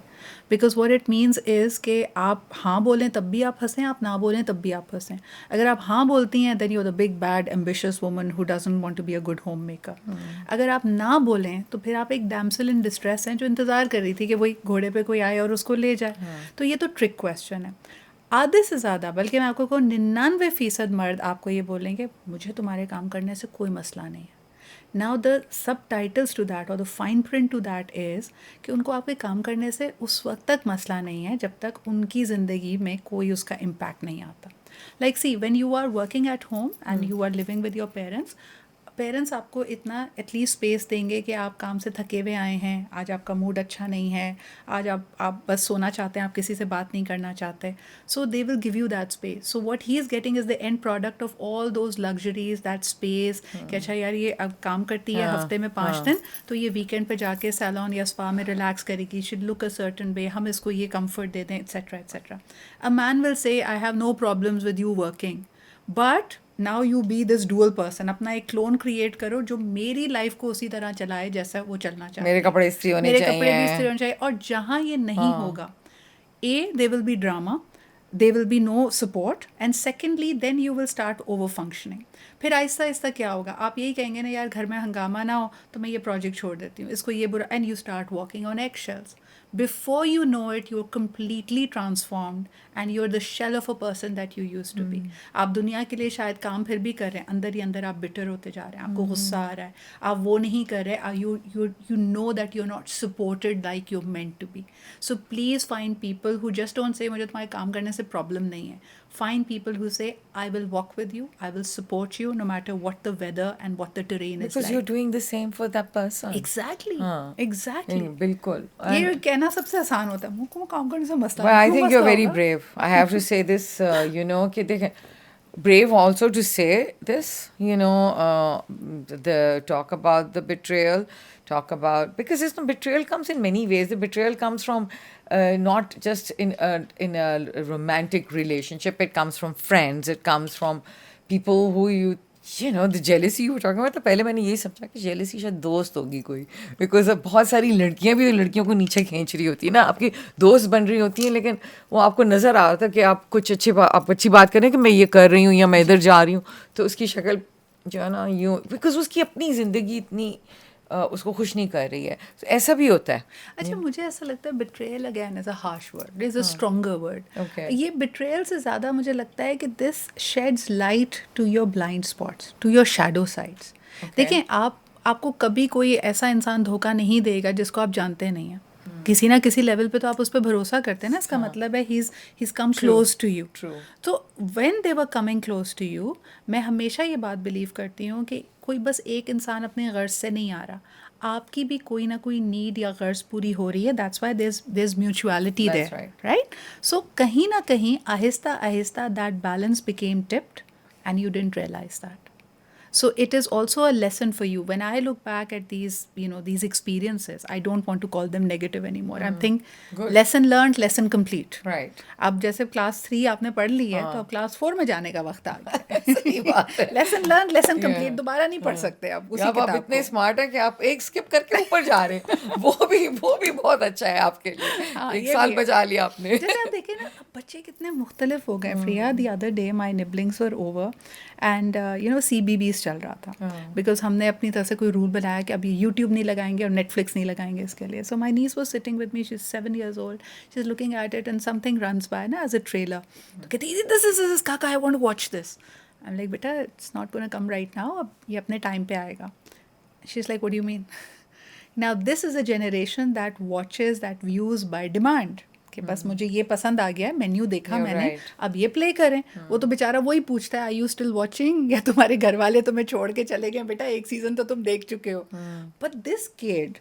Because what it means is कि आप हाँ बोलें तब भी आप हंसें, आप ना बोलें तब भी आप हंसें. अगर आप हाँ बोलती हैं then you are the big bad ambitious woman who doesn't want to be a good homemaker. अगर आप ना बोलें तो फिर आप एक डैम्सल इन डिस्ट्रेस हैं जो इंतज़ार कर रही थी कि वही घोड़े पे कोई आए और उसको ले जाए. तो ये तो ट्रिक क्वेश्चन है. आधे से ज़्यादा, बल्कि मैं आपको कहूँ 99% मर्द आपको ये बोलेंगे मुझे तुम्हारे काम करने से कोई मसला नहीं है. Now the subtitles to that or the fine print to that is कि उनको आपके काम करने से उस वक्त तक मसला नहीं है जब तक उनकी ज़िंदगी में कोई उसका इम्पैक्ट नहीं आता. Like see, when you are working at home and you are living with your parents आपको इतना एटलीस्ट स्पेस देंगे कि आप काम से थके हुए आए हैं, आज आपका मूड अच्छा नहीं है, आज आप बस सोना चाहते हैं, आप किसी से बात नहीं करना चाहते. So they will give you that space. So what he is getting is the end product of all those luxuries, that space कि अच्छा यार ये अब काम करती है हफ्ते में 5 दिन, तो ये वीकेंड पे जाके सैलून या स्पा में रिलैक्स करेगी, should look a certain way, हम इसको ये कम्फर्ट दे दें, etcetera etcetera. A man will say I have no problems with you working, but now you be this dual person. अपना एक क्लोन क्रिएट करो जो मेरी लाइफ को उसी तरह चलाए जैसा वो चलना चाहिए. मेरे कपड़े इस्त्री होने चाहिए, मेरे कपड़े भी इस्त्री होने चाहिए. और जहाँ ये नहीं होगा, there will be drama, there will be no support, and secondly then you will start over functioning. फिर आहिस्ता आहिस्ता क्या होगा, आप यही कहेंगे ना यार घर में हंगामा ना हो तो मैं ये प्रोजेक्ट छोड़ देती हूँ, इसको ये बुरा, and you start walking on eggshells. Before you know it, you're completely transformed and you're the shell of a person that you used to be. आप दुनिया के लिए शायद काम फिर भी कर रहे हैं, अंदर ही अंदर आप बिटर होते जा रहे हैं, आपको गुस्सा आ रहा है, आप वो नहीं कर रहे, you know that you're not supported like you're meant to be. So please find people who just don't say मुझे तुम्हारे काम करने से प्रॉब्लम नहीं है. Find people who say I will walk with you, I will support you no matter what the weather and what the terrain is Because like. you're doing the same for that person. Exactly. हाँ. Exactly. बिल्कुल. ये कहना सबसे आसान होता है, मुझको काम करने से मसला Well, I क्यों think मसला you're very होगा? brave. I have to say this, कि देखें, brave also to say this, the talk about the betrayal, talk about, because betrayal comes in many ways. The betrayal comes from not just in a romantic relationship. It comes from friends. It comes from people who the jealousy you were talking about. तो पहले मैंने यही समझा कि jealousy शायद दोस्त होगी कोई, because अब बहुत सारी लड़कियां भी लड़कियों को नीचे खींच रही होती है ना, आपकी दोस्त बन रही होती हैं, लेकिन वो आपको नज़र आ रहा था कि आप कुछ आप अच्छी बात करें कि मैं ये कर रही हूँ या मैं इधर जा रही हूँ, तो उसकी शक्ल जो है ना यूँ, बिकॉज उसकी अपनी ज़िंदगी इतनी उसको खुश नहीं कर रही है, तो ऐसा भी होता है. अच्छा, मुझे ऐसा लगता है betrayal again is a harsh word, is a stronger word. Okay. ये betrayal से ज़्यादा मुझे लगता है कि this sheds light to your blind spots, to your shadow sides. देखिए, आपको कभी कोई ऐसा इंसान धोखा नहीं देगा जिसको आप जानते नहीं हैं. किसी ना किसी लेवल पे तो आप उस पर भरोसा करते हैं ना, इसका मतलब है he's come close to you. True. तो when they were coming close to you, मैं हमेशा ये बात बिलीव करती हूँ कि कोई बस एक इंसान अपने गर्ज से नहीं आ रहा, आपकी भी कोई ना कोई नीड या गर्ज पूरी हो रही है. That's why there's mutuality That's there, right. right? So कहीं ना कहीं Aahista Aahista that balance became tipped and you didn't realize that. So it is also a lesson for you. When I look back at these experiences, I don't want to call them negative anymore. I think Good. lesson learned, lesson complete. Right. अब जैसे class 3 आपने पढ़ ली है, तो अब class 4 में जाने का वक्त आ गया. सही बात है. Lesson learn, lesson Yeah. Complete, दोबारा नहीं पढ़ सकते आप उसी अब आप किताब इतने को. स्मार्ट हैं कि आप एक स्किप करके ऊपर जा रहे हैं. वो भी बहुत अच्छा है आपके लिए. हाँ, एक ये साल भी है. बचा लिया आपने. जैसे आप देखें ना, अब बच्चे कितने मुख्तलिफ हो गए. Priya, the other day my niblings were over and CBBS चल रहा था, बिकॉज हमने अपनी तरफ से कोई रूल बनाया कि अभी यूट्यूब नहीं लगाएंगे और नेटफ्लिक्स नहीं लगाएंगे इसके लिए. So my niece was sitting with me, she is 7 years old, she is looking at it and something runs by ना एज अ ट्रेलर, तो कहती है दिस इज काका, I want to watch this. I am like, बेटा it's not gonna come right now, अब ये अपने time पे आएगा. She is like, what do you mean? Now this is a generation that watches, that views by demand. कि बस मुझे ये पसंद आ गया है, मेन्यू देखा You're मैंने, right. अब ये प्ले करें. वो तो बेचारा वही पूछता है, आई यू स्टिल वॉचिंग, या तुम्हारे घर वाले तुम्हें छोड़ के चले गए, बेटा एक सीजन तो तुम देख चुके हो. But this kid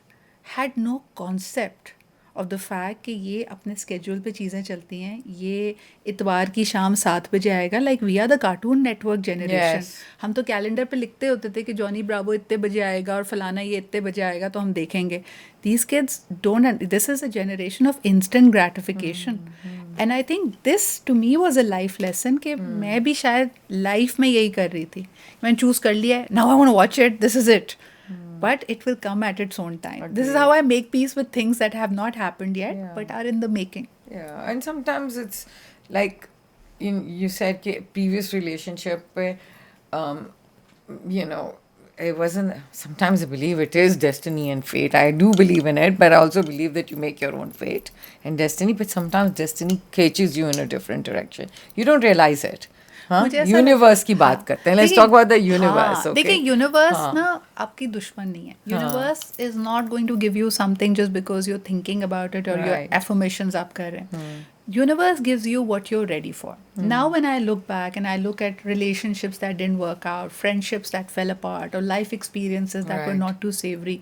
had no concept of the fact कि ये अपने स्केड्यूल पे चीज़ें चलती हैं. ये इतवार की शाम 7 बजे आएगा, like we are the Cartoon Network generation. Yes. हम तो कैलेंडर पे लिखते होते थे कि जॉनी ब्रावो इतने बजे आएगा और फलाना ये इतने बजे आएगा तो हम देखेंगे. These kids don't, this is a generation of instant gratification. And I think this to me was a life lesson कि मैं भी शायद लाइफ में यही कर रही थी. मैंने चूज़ कर लिया है, now I want to watch it, this is it. But it will come at its own time. This is how I make peace with things that have not happened yet, Yeah. but are in the making. Yeah, and sometimes it's like you said कि previous relationship पे, it wasn't. Sometimes I believe it is destiny and fate. I do believe in it, but I also believe that you make your own fate and destiny. But sometimes destiny catches you in a different direction. You don't realize it. हाँ? मुझे ऐसा universe की बात करते हैं. Let's talk about the universe. हाँ, Okay? देखिए universe हाँ. ना आपकी दुश्मन नहीं है. Universe is not going to give you something just because you are thinking about it और योर Right. एफर्मेशंस आप कर रहे हैं. Universe gives you what you're ready for. Now when I look back and I look at relationships that didn't work out, friendships that fell apart, or life experiences that were Right. not too savory,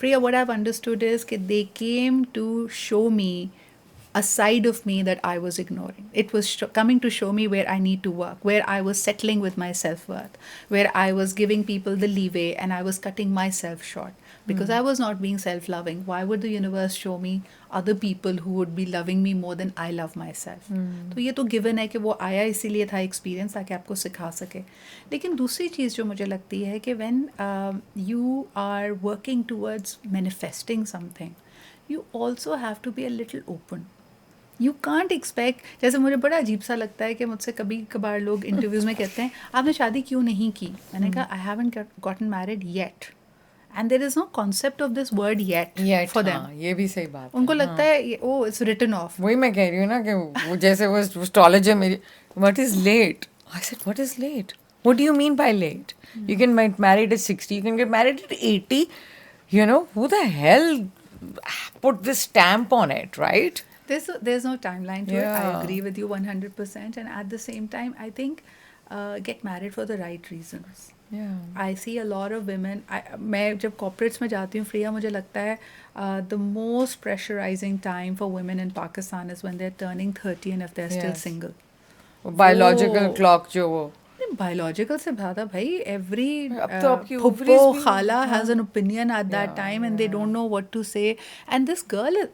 Priya, what I've understood is that they came to show me a side of me that I was ignoring. It was coming to show me where I need to work, where I was settling with my self-worth, where I was giving people the leeway and I was cutting myself short because I was not being self-loving. Why would the universe show me other people who would be loving me more than I love myself? तो ये तो given है कि वो आया इसीलिए था experience ताकि आपको सिखा सके. लेकिन दूसरी चीज़ जो मुझे लगती है कि when you are working towards manifesting something, you also have to be a little open. You can't expect, जैसे मुझे बड़ा अजीब सा लगता है कि मुझसे कभी कभार लोग इंटरव्यूज़ में कहते हैं आपने शादी क्यों नहीं की, मैंने कहा I haven't gotten married yet, and there is no concept of this word yet yet, for them. हाँ, ये भी सही बात उनको है, लगता हाँ. है ओ इट्स रिटन ऑफ. वही मैं कह रही हूँ ना कि वो जैसे वो एस्ट्रोलॉजर मेरी, what is late, I said what is late, what do you mean by late, you can get married at 60, you can get married at 80, you know, who the hell put this stamp on it, right? There's no timeline to it. I Yeah. agree with you 100%. And at the same time, I think get married for the right reasons. Yeah. I see a lot of women. मैं जब corporates में जाती हूँ Freya, मुझे लगता है the most pressurizing time for women in Pakistan is when they're turning 30 and if they're still Yes. single. Biological वो- clock जो वो बायोलॉजिकल से ज़्यादा भाई एवरी अब तो आपकी ovaries फुप्पो भी- खाला हाँ. Has an opinion at that Yeah, time and they don't know what to say. And this girl,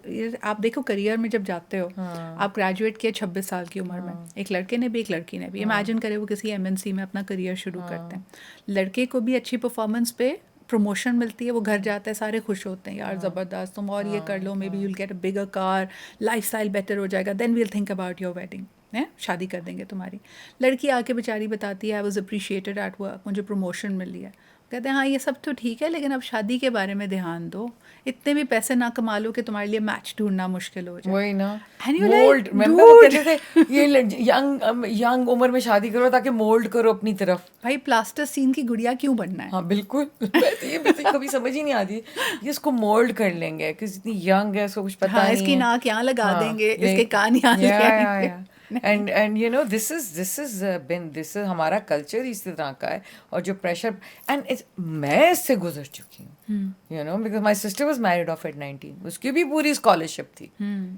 आप देखो करियर में जब जाते हो, हाँ. आप ग्रेजुएट किए 26 साल की उम्र में, एक लड़के ने भी एक लड़की ने भी, इमेजिन करें वो किसी MNC में अपना करियर शुरू करते हैं, लड़के को भी अच्छी परफॉर्मेंस पे प्रमोशन मिलती है, वो घर जाता है, सारे खुश होते हैं, यार ज़बरदस्त तुम और ये कर लो, maybe you'll get a bigger car, lifestyle better हो जाएगा, then we'll think about your wedding, है शादी कर देंगे तुम्हारी. लड़की आके बेचारी बताती है I was appreciated at work, मुझे प्रमोशन मिली है. कहते हैं हाँ ये सब तो ठीक है लेकिन अब शादी के बारे में ध्यान दो, इतने भी पैसे ना कमा लो कि तुम्हारे लिए मैच ढूंढना मुश्किल हो जाए. वही ना, And you're like, mould, remember वो dude. कहते थे ये यंग उम्र में शादी करो ताकि मोल्ड करो अपनी तरफ. भाई प्लास्टर सीन की गुड़िया क्यों बनना है? हाँ बिल्कुल. ये भी तो कभी समझ ही नहीं आती कि इसको मोल्ड कर लेंगे कि इतनी यंग है, इसको कुछ पता हाँ नहीं इसकी है. नाक यहाँ लगा हाँ, देंगे, ये- इसके कान यहाँ yeah, yeah, लगाएंगे. yeah. and you know this is हमारा कल्चर इस तरह का है, और जो प्रेशर एंड मैं इससे गुजर चुकी हूँ, you know, because my sister was married off at 19, उसकी भी पूरी स्कॉलरशिप थी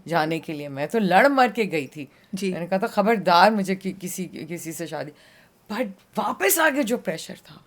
जाने के लिए, मैं तो लड़ मर के गई थी जी. मैंने कहा था खबरदार मुझे किसी से शादी, बट वापस आगे जो प्रेशर था,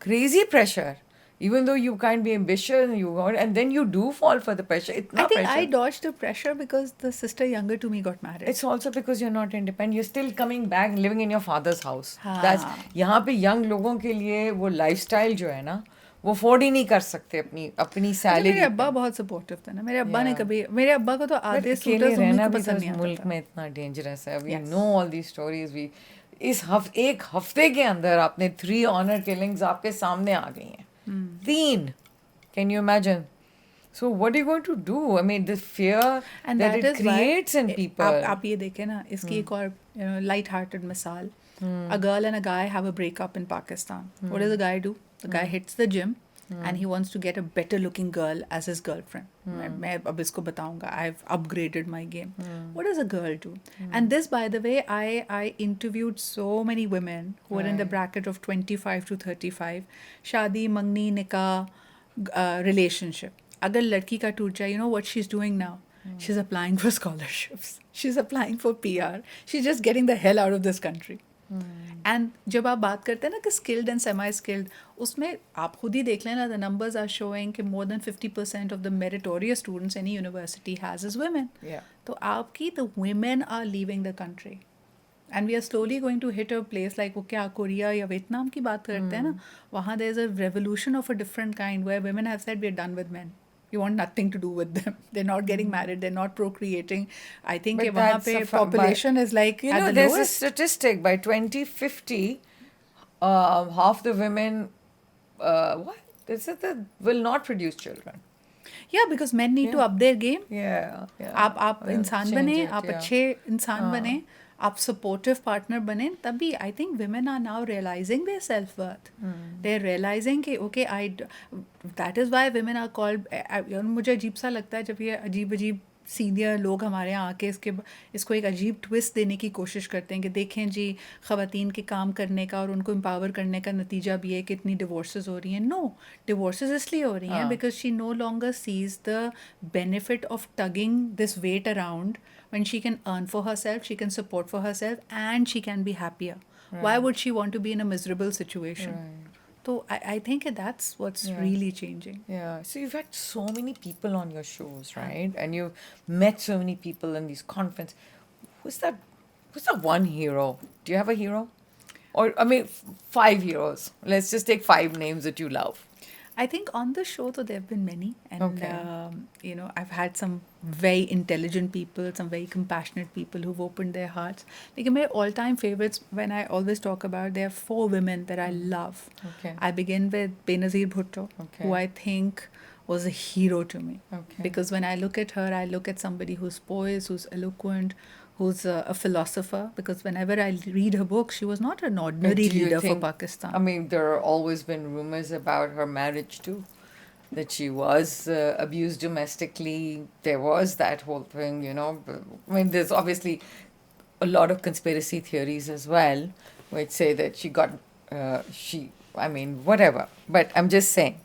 crazy pressure, even though you can't be ambitious and then you do fall for the pressure. I think I dodged the pressure because the sister younger to me got married. It's also because you're not independent. You're still coming back living in your father's house. हाँ. That's यहाँ पे young लोगों के लिए वो lifestyle जो है ना, वो afford ही नहीं कर सकते अपनी salary. मेरे अब्बा बहुत सपोर्टिव थे ना, मेरे अब्बा ने कभी, मेरे अब्बा को तो आधे अकेले सूटर्स रहना उनको भी पसंद तो नहीं इस आता मुल्क था. में इतना डेंजरस है. We Yes. know all these stories. एक हफ्ते के अंदर आपने 3 ऑनर किलिंग्स आपके सामने आ गई हैं. 3. Can you imagine? So what are you going to do? I mean, the fear And that that it is why creates in people. आप ये देखें ना, इसकी एक और light hearted मिसाल, a girl and a guy have a breakup in Pakistan. What does the guy do? The guy hits the gym and he wants to get a better looking girl as his girlfriend. मैं अब इसको बताऊंगा, I've upgraded my game. What does a girl do? And this, by the way, I interviewed so many women who were in the bracket of 25 to 35. शादी, मंगनी, निकाह, relationship. अगर लड़की का टूट जाए, you know what she's doing now? She's applying for scholarships. She's applying for PR. She's just getting the hell out of this country. And जब आप बात करते हैं ना कि स्किल्ड एंड सेमी स्किल्ड, उसमें आप खुद ही देख लेना, द नंबर्स आर शोइंग कि more than 50% of the meritorious students any university has is women. तो आपकी the women are leaving the country and we are slowly going to hit a place like, वो क्या Korea या Vietnam की बात करते हैं ना, वहाँ there is a revolution of a different kind where women have said we are done with men. You want nothing to do with them. They're not getting married. They're not procreating. I think But कि वहाँ that's पे a population is like you at know, the there's lowest. a statistic by 2050, half the women, what is it, that will not produce children. Yeah, because men need to up their game. Yeah. आप इंसान change बने, it, आप yeah. अच्छे इंसान बने, आप supportive partner बने, तभी I think women are now realizing their self-worth. They're realizing कि okay, that is why women are called, मुझे अजीब सा लगता है जब ये अजीब सीनियर लोग हमारे यहाँ आके इसको एक अजीब ट्विस्ट देने की कोशिश करते हैं कि देखें जी, ख़वातीन के काम करने का और उनको एम्पावर करने का नतीजा भी है कि इतनी डिवोर्सेस हो रही हैं. नो, डिवोर्सेस इसलिए हो रही हैं because she no longer sees the benefit of tugging this weight around. when she can earn for herself, she can support for herself, and she can be happier. Why would she want to be in a miserable situation? So I think that's what's really changing. Yeah. So you've had so many people on your shows, right? And you've met so many people in these conferences. Who's that one hero? Do you have a hero? Or, I mean, 5 heroes. Let's just take 5 names that you love. I think on the show, though, there have been many, and Okay. you know, I've had some very intelligent people, some very compassionate people who've opened their hearts. Like my all-time favorites, when I always talk about, there are four women that I love. Okay. I begin with Benazir Bhutto, Okay. who I think was a hero to me. Okay. Because when I look at her, I look at somebody who's poised, who's eloquent, who's a philosopher. Because whenever I read her book, she was not an But ordinary do you leader for think- Pakistan. I mean, there have always been rumors about her marriage too, that she was abused domestically. There was that whole thing, you know. I mean, there's obviously a lot of conspiracy theories as well, which say that she got, I mean, whatever. But I'm just saying,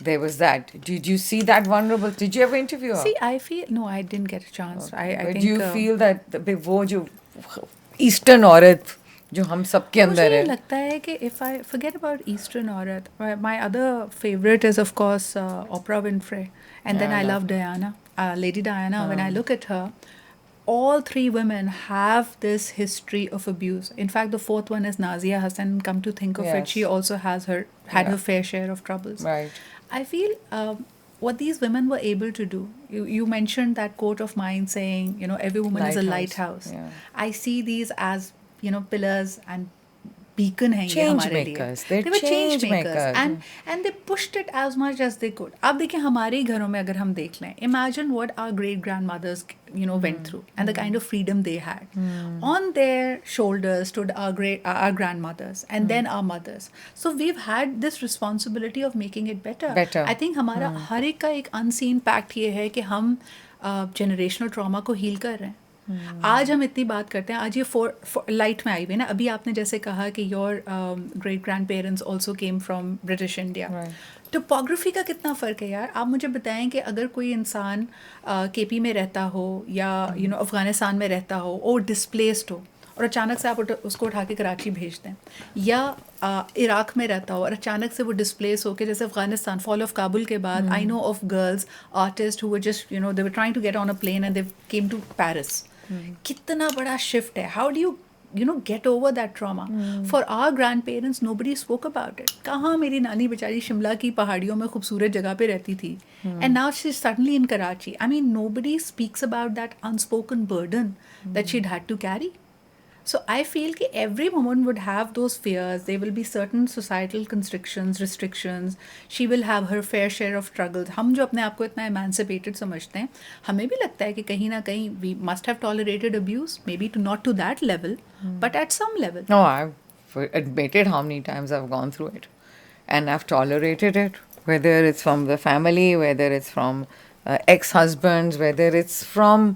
there was that. Did you see that vulnerable? Did you ever interview her? See, I feel no, I didn't get a chance. I But think do you feel that वो जो eastern औरत जो हम सबके अंदर मुझे है लगता है कि if I forget about Eastern औरत, my other favorite is of course Oprah Winfrey, and then Yeah, I I love love Diana, Lady Diana. When I look at her, all three women have this history of abuse. In fact, the fourth one is Nazia Hassan. Come to think of it, Yes. she also had Yeah. her fair share of troubles. Right. I feel what these women were able to do. You mentioned that quote of mine saying, you know, every woman is a Lighthouse, lighthouse. yeah. I see these as, you know, pillars and beacon हैं ये Change हमारे लिए. makers. They're They were change change makers, makers. and they pushed it as much as they could. अब देखिए हमारे ही घरों में अगर हम देख लें, imagine what our great grandmothers, you know, went through and the kind of freedom they had. On their shoulders stood our grandmothers and then our mothers. So we've had this responsibility of making it better. Better. I think हमारा हर एक का एक unseen pact ये है कि हम generational trauma को heal कर रहे हैं. आज हम इतनी बात करते हैं, आज ये लाइट में आई हुई है ना. अभी आपने जैसे कहा कि your great grand parents also came from British India. Topography का कितना फ़र्क है यार. आप मुझे बताएं कि अगर कोई इंसान केपी में रहता हो या यू नो अफ़गानिस्तान में रहता हो और डिस्प्लेस्ड हो और अचानक से आप उसको उठा के कराची भेज दें, या इराक़ में रहता हो और अचानक से वो डिस्प्लेस हो के, जैसे अफ़गानिस्तान फॉल ऑफ काबुल के बाद I know of girls artist who were just you know they were trying to get on a plane and they came to Paris. कितना बड़ा शिफ्ट है. How do you know get over that trauma? For our grandparents nobody spoke about it. कहाँ मेरी नानी बेचारी शिमला की पहाड़ियों में खूबसूरत जगह पे रहती थी, and now she's suddenly in Karachi. I mean, nobody speaks about that unspoken burden that she'd had to carry. So I feel कि every woman would have those fears. There will be certain societal restrictions. She will have her fair share of struggles. हम जो अपने आप को इतना emancipated समझते हैं, हमें भी लगता है कि कहीं ना कहीं we must have tolerated abuse, maybe not to that level, but at some level. No, I've admitted how many times I've gone through it, and I've tolerated it, whether it's from the family, whether it's from ex-husbands, whether it's from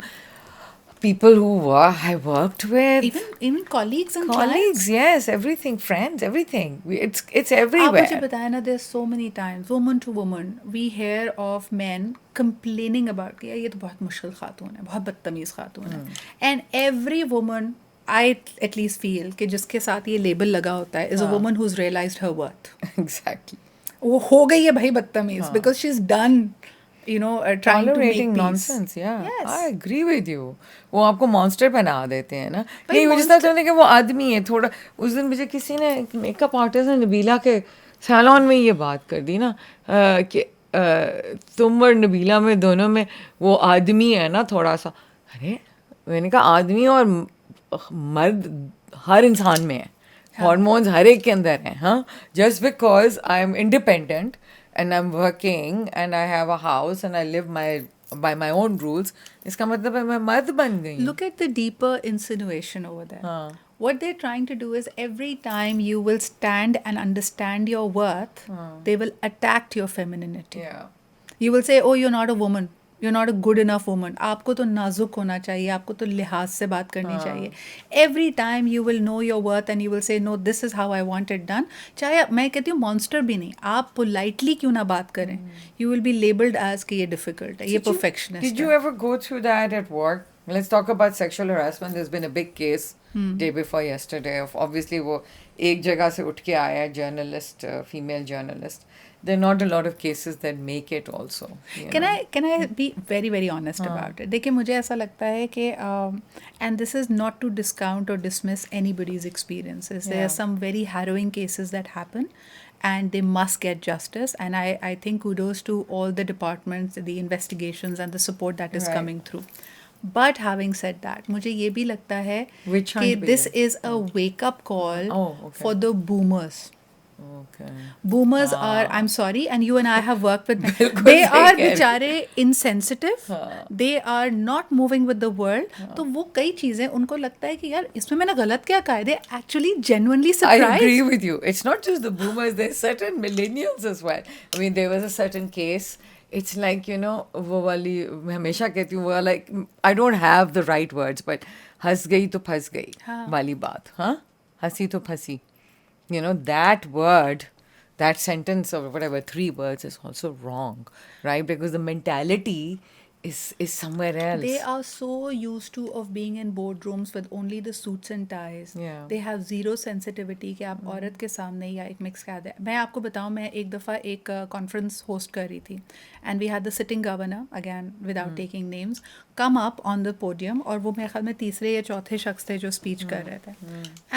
people who I worked with. Even colleagues and Colleagues, clients. yes, everything, friends, everything. It's आप मुझे everywhere. बताया ना, there's so many times woman to woman we hear of men complaining about कि यार ये तो बहुत मुश्किल खातून है, बहुत बदतमीज़ खातून है. And every woman I at least feel कि जिसके साथ ये लेबल लगा होता है is a woman who's realized her worth. Exactly. वो हो गई है भाई बदतमीज़ because she's done, you know, trying to make Tolerating peace. nonsense, yeah. Yes. I agree with you. वो आपको मॉन्स्टर बना देते हैं ना. भाई नहीं, मुझे monster- लगता है कि वो आदमी है थोड़ा. उस दिन मुझे किसी ने मेकअप आर्टिस्ट ने नबीला के सैलून में ये बात कर दी ना कि तुम और नबीला में दोनों में वो आदमी है ना थोड़ा सा. अरे मैंने कहा आदमी और मर्द हर इंसान में है. हॉर्मोन्स हर एक के अंदर हैं. हाँ, just because I am independent and I'm working and I have a house and I live by my own rules, इसका मतलब है मैं मर्द बन गई. Look at the deeper insinuation over there. What they're trying to do is every time you will stand and understand your worth, they will attack your femininity. Yeah. You will say, oh, you're not a woman. You're not a good enough woman. आपको तो नाजुक होना चाहिए, आपको तो लिहाज से बात करनी चाहिए. Every time you will know your worth and you will say, no, this is how I want it done. चाहे मैं कहती हूँ monster भी नहीं, आप politely क्यों ना बात करें. You will be labeled as कि ये difficult है, ये perfectionist Did you ever go through that at work? Let's talk about sexual harassment. There's been a big case day before yesterday of obviously वो एक जगह से उठ के आया journalist, female journalist. There are not a lot of cases that make it also. Can I be very very honest about it? देखिए मुझे ऐसा लगता है कि and this is not to discount or dismiss anybody's experiences. There are some very harrowing cases that happen, and they must get justice. And I think kudos to all the departments, the investigations, and the support that is Right. coming through. But having said that, मुझे ये भी लगता है Witch कि hunt पे this है। is a wake-up call Oh, okay. for the boomers. Okay. Boomers are, I'm sorry, and you and I have worked with them. बिल्कुल They सही are कह रही। बेचारे insensitive. They are not moving with the world. तो वो कई चीज़ें उनको लगता है कि यार इसमें मैंने गलत क्या कहा है. They actually genuinely I surprised. agree with you. It's not just the boomers, there's certain millennials as well. I mean, there was a certain case. It's like, you know, वो वाली मैं हमेशा कहती हूँ वो like I don't have the right words, but हंस गई तो फंस गई वाली बात, हाँ? हंसी तो फंसी. You know, that word, that sentence or whatever, 3 words is also wrong, right? Because the mentality is somewhere else. They are so used to of being in boardrooms with only the suits and ties. Yeah. They have zero sensitivity कि आप औरत के सामने या एक mix कैद है. मैं आपको बताऊं, मैं एक दफ़ा एक कॉन्फ्रेंस होस्ट कर रही थी and we had the sitting governor, again without taking names, come up on the podium और वो मेरे ख्याल में तीसरे या चौथे शख्स थे जो स्पीच कर रहे थे.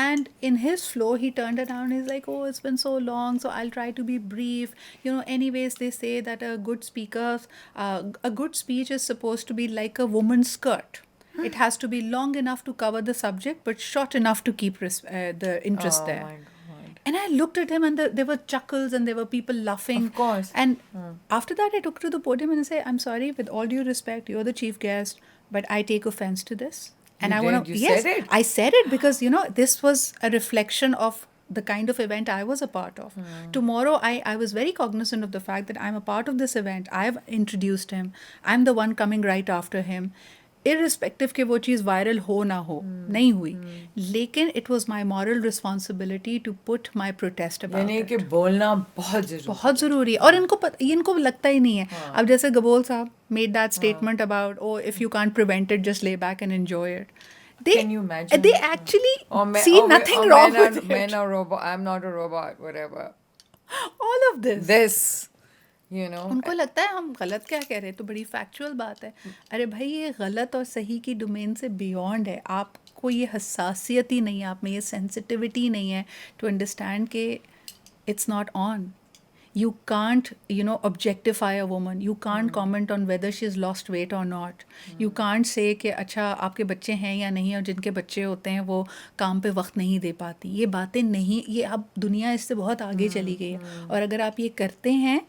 And in his flow he turned around and he's like, oh, it's been so long, so I'll try to be brief. You know, anyways, they say that a good speaker, a good speech is supposed to be like a woman's skirt. It has to be long enough to cover the subject, but short enough to keep the interest there. Oh my God. And I looked at him, and there were chuckles, and there were people laughing. Of course. And after that, I took to the podium and I said, "I'm sorry, with all due respect, you're the chief guest, but I take offense to this." And You I want did? to. You Yes, said it? I said it because this was a reflection of the kind of event I was a part of. Tomorrow, I was very cognizant of the fact that I'm a part of this event. I've introduced him. I'm the one coming right after him. Irrespective कि वो चीज़ viral हो ना हो, नहीं हुई, लेकिन it was my moral responsibility to put my protest about यानी it. कि बोलना बहुत जरूरी. बहुत ज़रूरी है और इनको लगता ही नहीं है. अब जैसे गबोल साहब made that statement about, oh, if you can't prevent it, just lay back and enjoy it. Can you imagine? They actually Or see nothing wrong with it. Men are robot. I'm not a robot. Whatever. All of this. This, you know. उनको लगता है हम गलत क्या कह रहे हैं, तो बड़ी फैक्चुअल बात है. अरे भाई, ये गलत और सही की डोमेन से बियॉन्ड है. आपको ये हसासियत ही नहीं है, आप में ये सेंसिटिविटी नहीं है टू अंडरस्टैंड कि it's not on. You can't, objectify a woman. You can't comment on whether she's lost weight or not. You can't say कि अच्छा आपके बच्चे हैं या नहीं, और जिनके बच्चे होते हैं वो काम पे वक्त नहीं दे पाती. ये बातें नहीं, ये अब दुनिया इससे बहुत आगे चली गई है. और अगर आप ये करते हैं,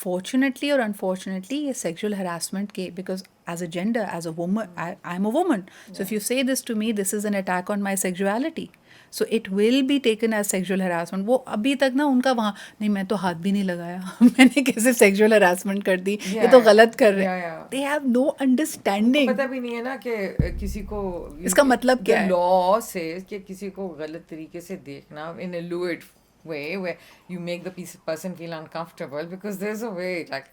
fortunately or unfortunately, ये sexual harassment के, because as a gender, as a woman, I'm a woman. So if you say this to me, this is an attack on my sexuality. So it will be taken as sexual harassment. वो अभी तक ना उनका वहाँ नहीं, मैं तो हाथ भी नहीं लगाया, मैंने कैसे sexual harassment कर दी, ये तो गलत कर रहे हैं. They have no understanding. पता भी नहीं है ना कि किसी को इसका मतलब क्या है. लॉ से कि किसी को गलत तरीके से देखना in a lewd way where you make the person feel uncomfortable, because there's a way, like,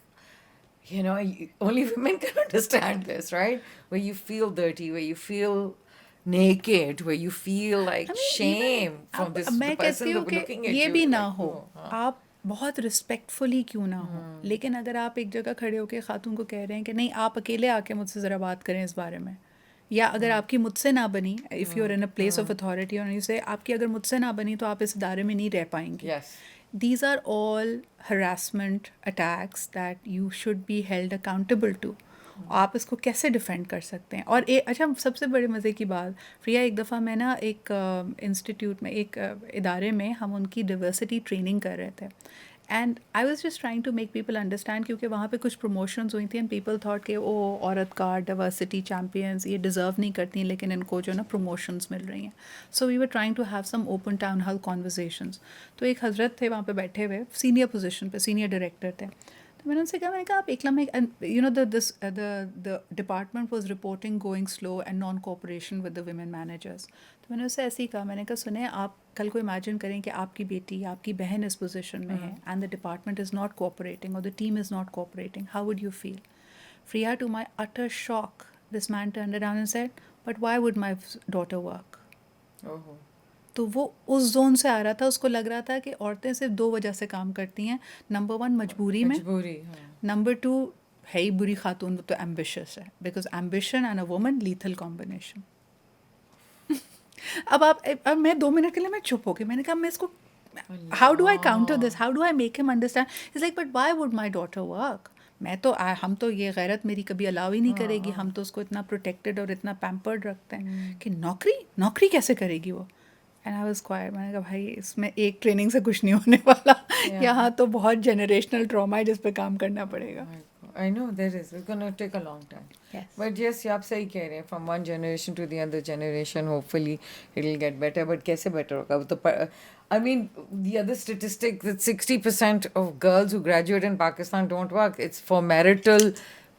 only women can understand this, right? Where you feel dirty, where you feel naked, where you feel like shame from this the person looking at you. ये भी ना like, हो, आप बहुत respectfully क्यों ना हो, लेकिन अगर आप एक जगह खड़े होकर खातून को कह रहे हैं कि नहीं, आप अकेले आके मुझसे ज़रा बात करें इस बारे में, या अगर आपकी मुझसे ना बनी, if you are in a place of authority और यू से आपकी अगर मुझसे ना बनी तो आप इस इदारे में नहीं रह पाएंगे. Yes. These are all harassment attacks that you should be held accountable to. आप इसको कैसे डिफेंड कर सकते हैं. और अच्छा, सबसे बड़े मज़े की बात, प्रिया, एक दफ़ा मैं ना एक इंस्टीट्यूट में, एक इदारे में हम उनकी डिवर्सिटी ट्रेनिंग कर रहे थे. And I was just trying to make people understand, क्योंकि वहाँ पे कुछ प्रमोशंस हुई थी एंड पीपल थॉट कि ओ औरत का डाइवर्सिटी चैम्पियंस ये डिज़र्व नहीं करती, लेकिन इनको जो ना प्रमोशंस मिल रही हैं. So we were trying to have some open town hall conversations. तो एक हज़रत थे वहाँ पे बैठे हुए, सीनियर पोजीशन पे, सीनियर डायरेक्टर थे. तो मैंने उनसे कहा, आप एक लम्हे, the department was reporting going slow and non cooperation with the women managers. तो मैंने उससे ऐसे ही कहा, मैंने कहा सुने, आप कल को इमेजिन करें कि आपकी बेटी, आपकी बहन इस पोजीशन में है and the department is not cooperating और the team is not cooperating, how would you feel? Priya, to my utter shock, this man turned around and said, but why would my daughter work? Oh. तो वो उस zone से आ रहा था, उसको लग रहा था कि औरतें सिर्फ 2 वजह से काम करती हैं. नंबर 1 मजबूरी में, नंबर 2 है ही बुरी खातून, तो एम्बिशियस है, because ambition and a woman lethal combination. अब मैं 2 मिनट के लिए मैं चुप हो गई. मैंने कहा मैं इसको how do I counter this? How do I make him understand? He's like, but why would my daughter work? मैं तो हम तो ये गैरत मेरी कभी अलाउ ही नहीं करेगी, हम तो उसको इतना प्रोटेक्टेड और इतना पैम्पर्ड रखते हैं कि नौकरी नौकरी कैसे करेगी वो. And I was quite. मैंने कहा भाई इसमें एक ट्रेनिंग से कुछ नहीं होने वाला. यहाँ तो बहुत जनरेशनल ट्रॉमा है जिस पे काम करना पड़ेगा. I know there is. It's going to take a long time. Yes. But yes, आप सही कह रहे हैं. From one generation to the other generation, hopefully it'll get better. But कैसे better होगा? वो तो I mean, the other statistic that 60% of girls who graduate in Pakistan don't work. It's for marital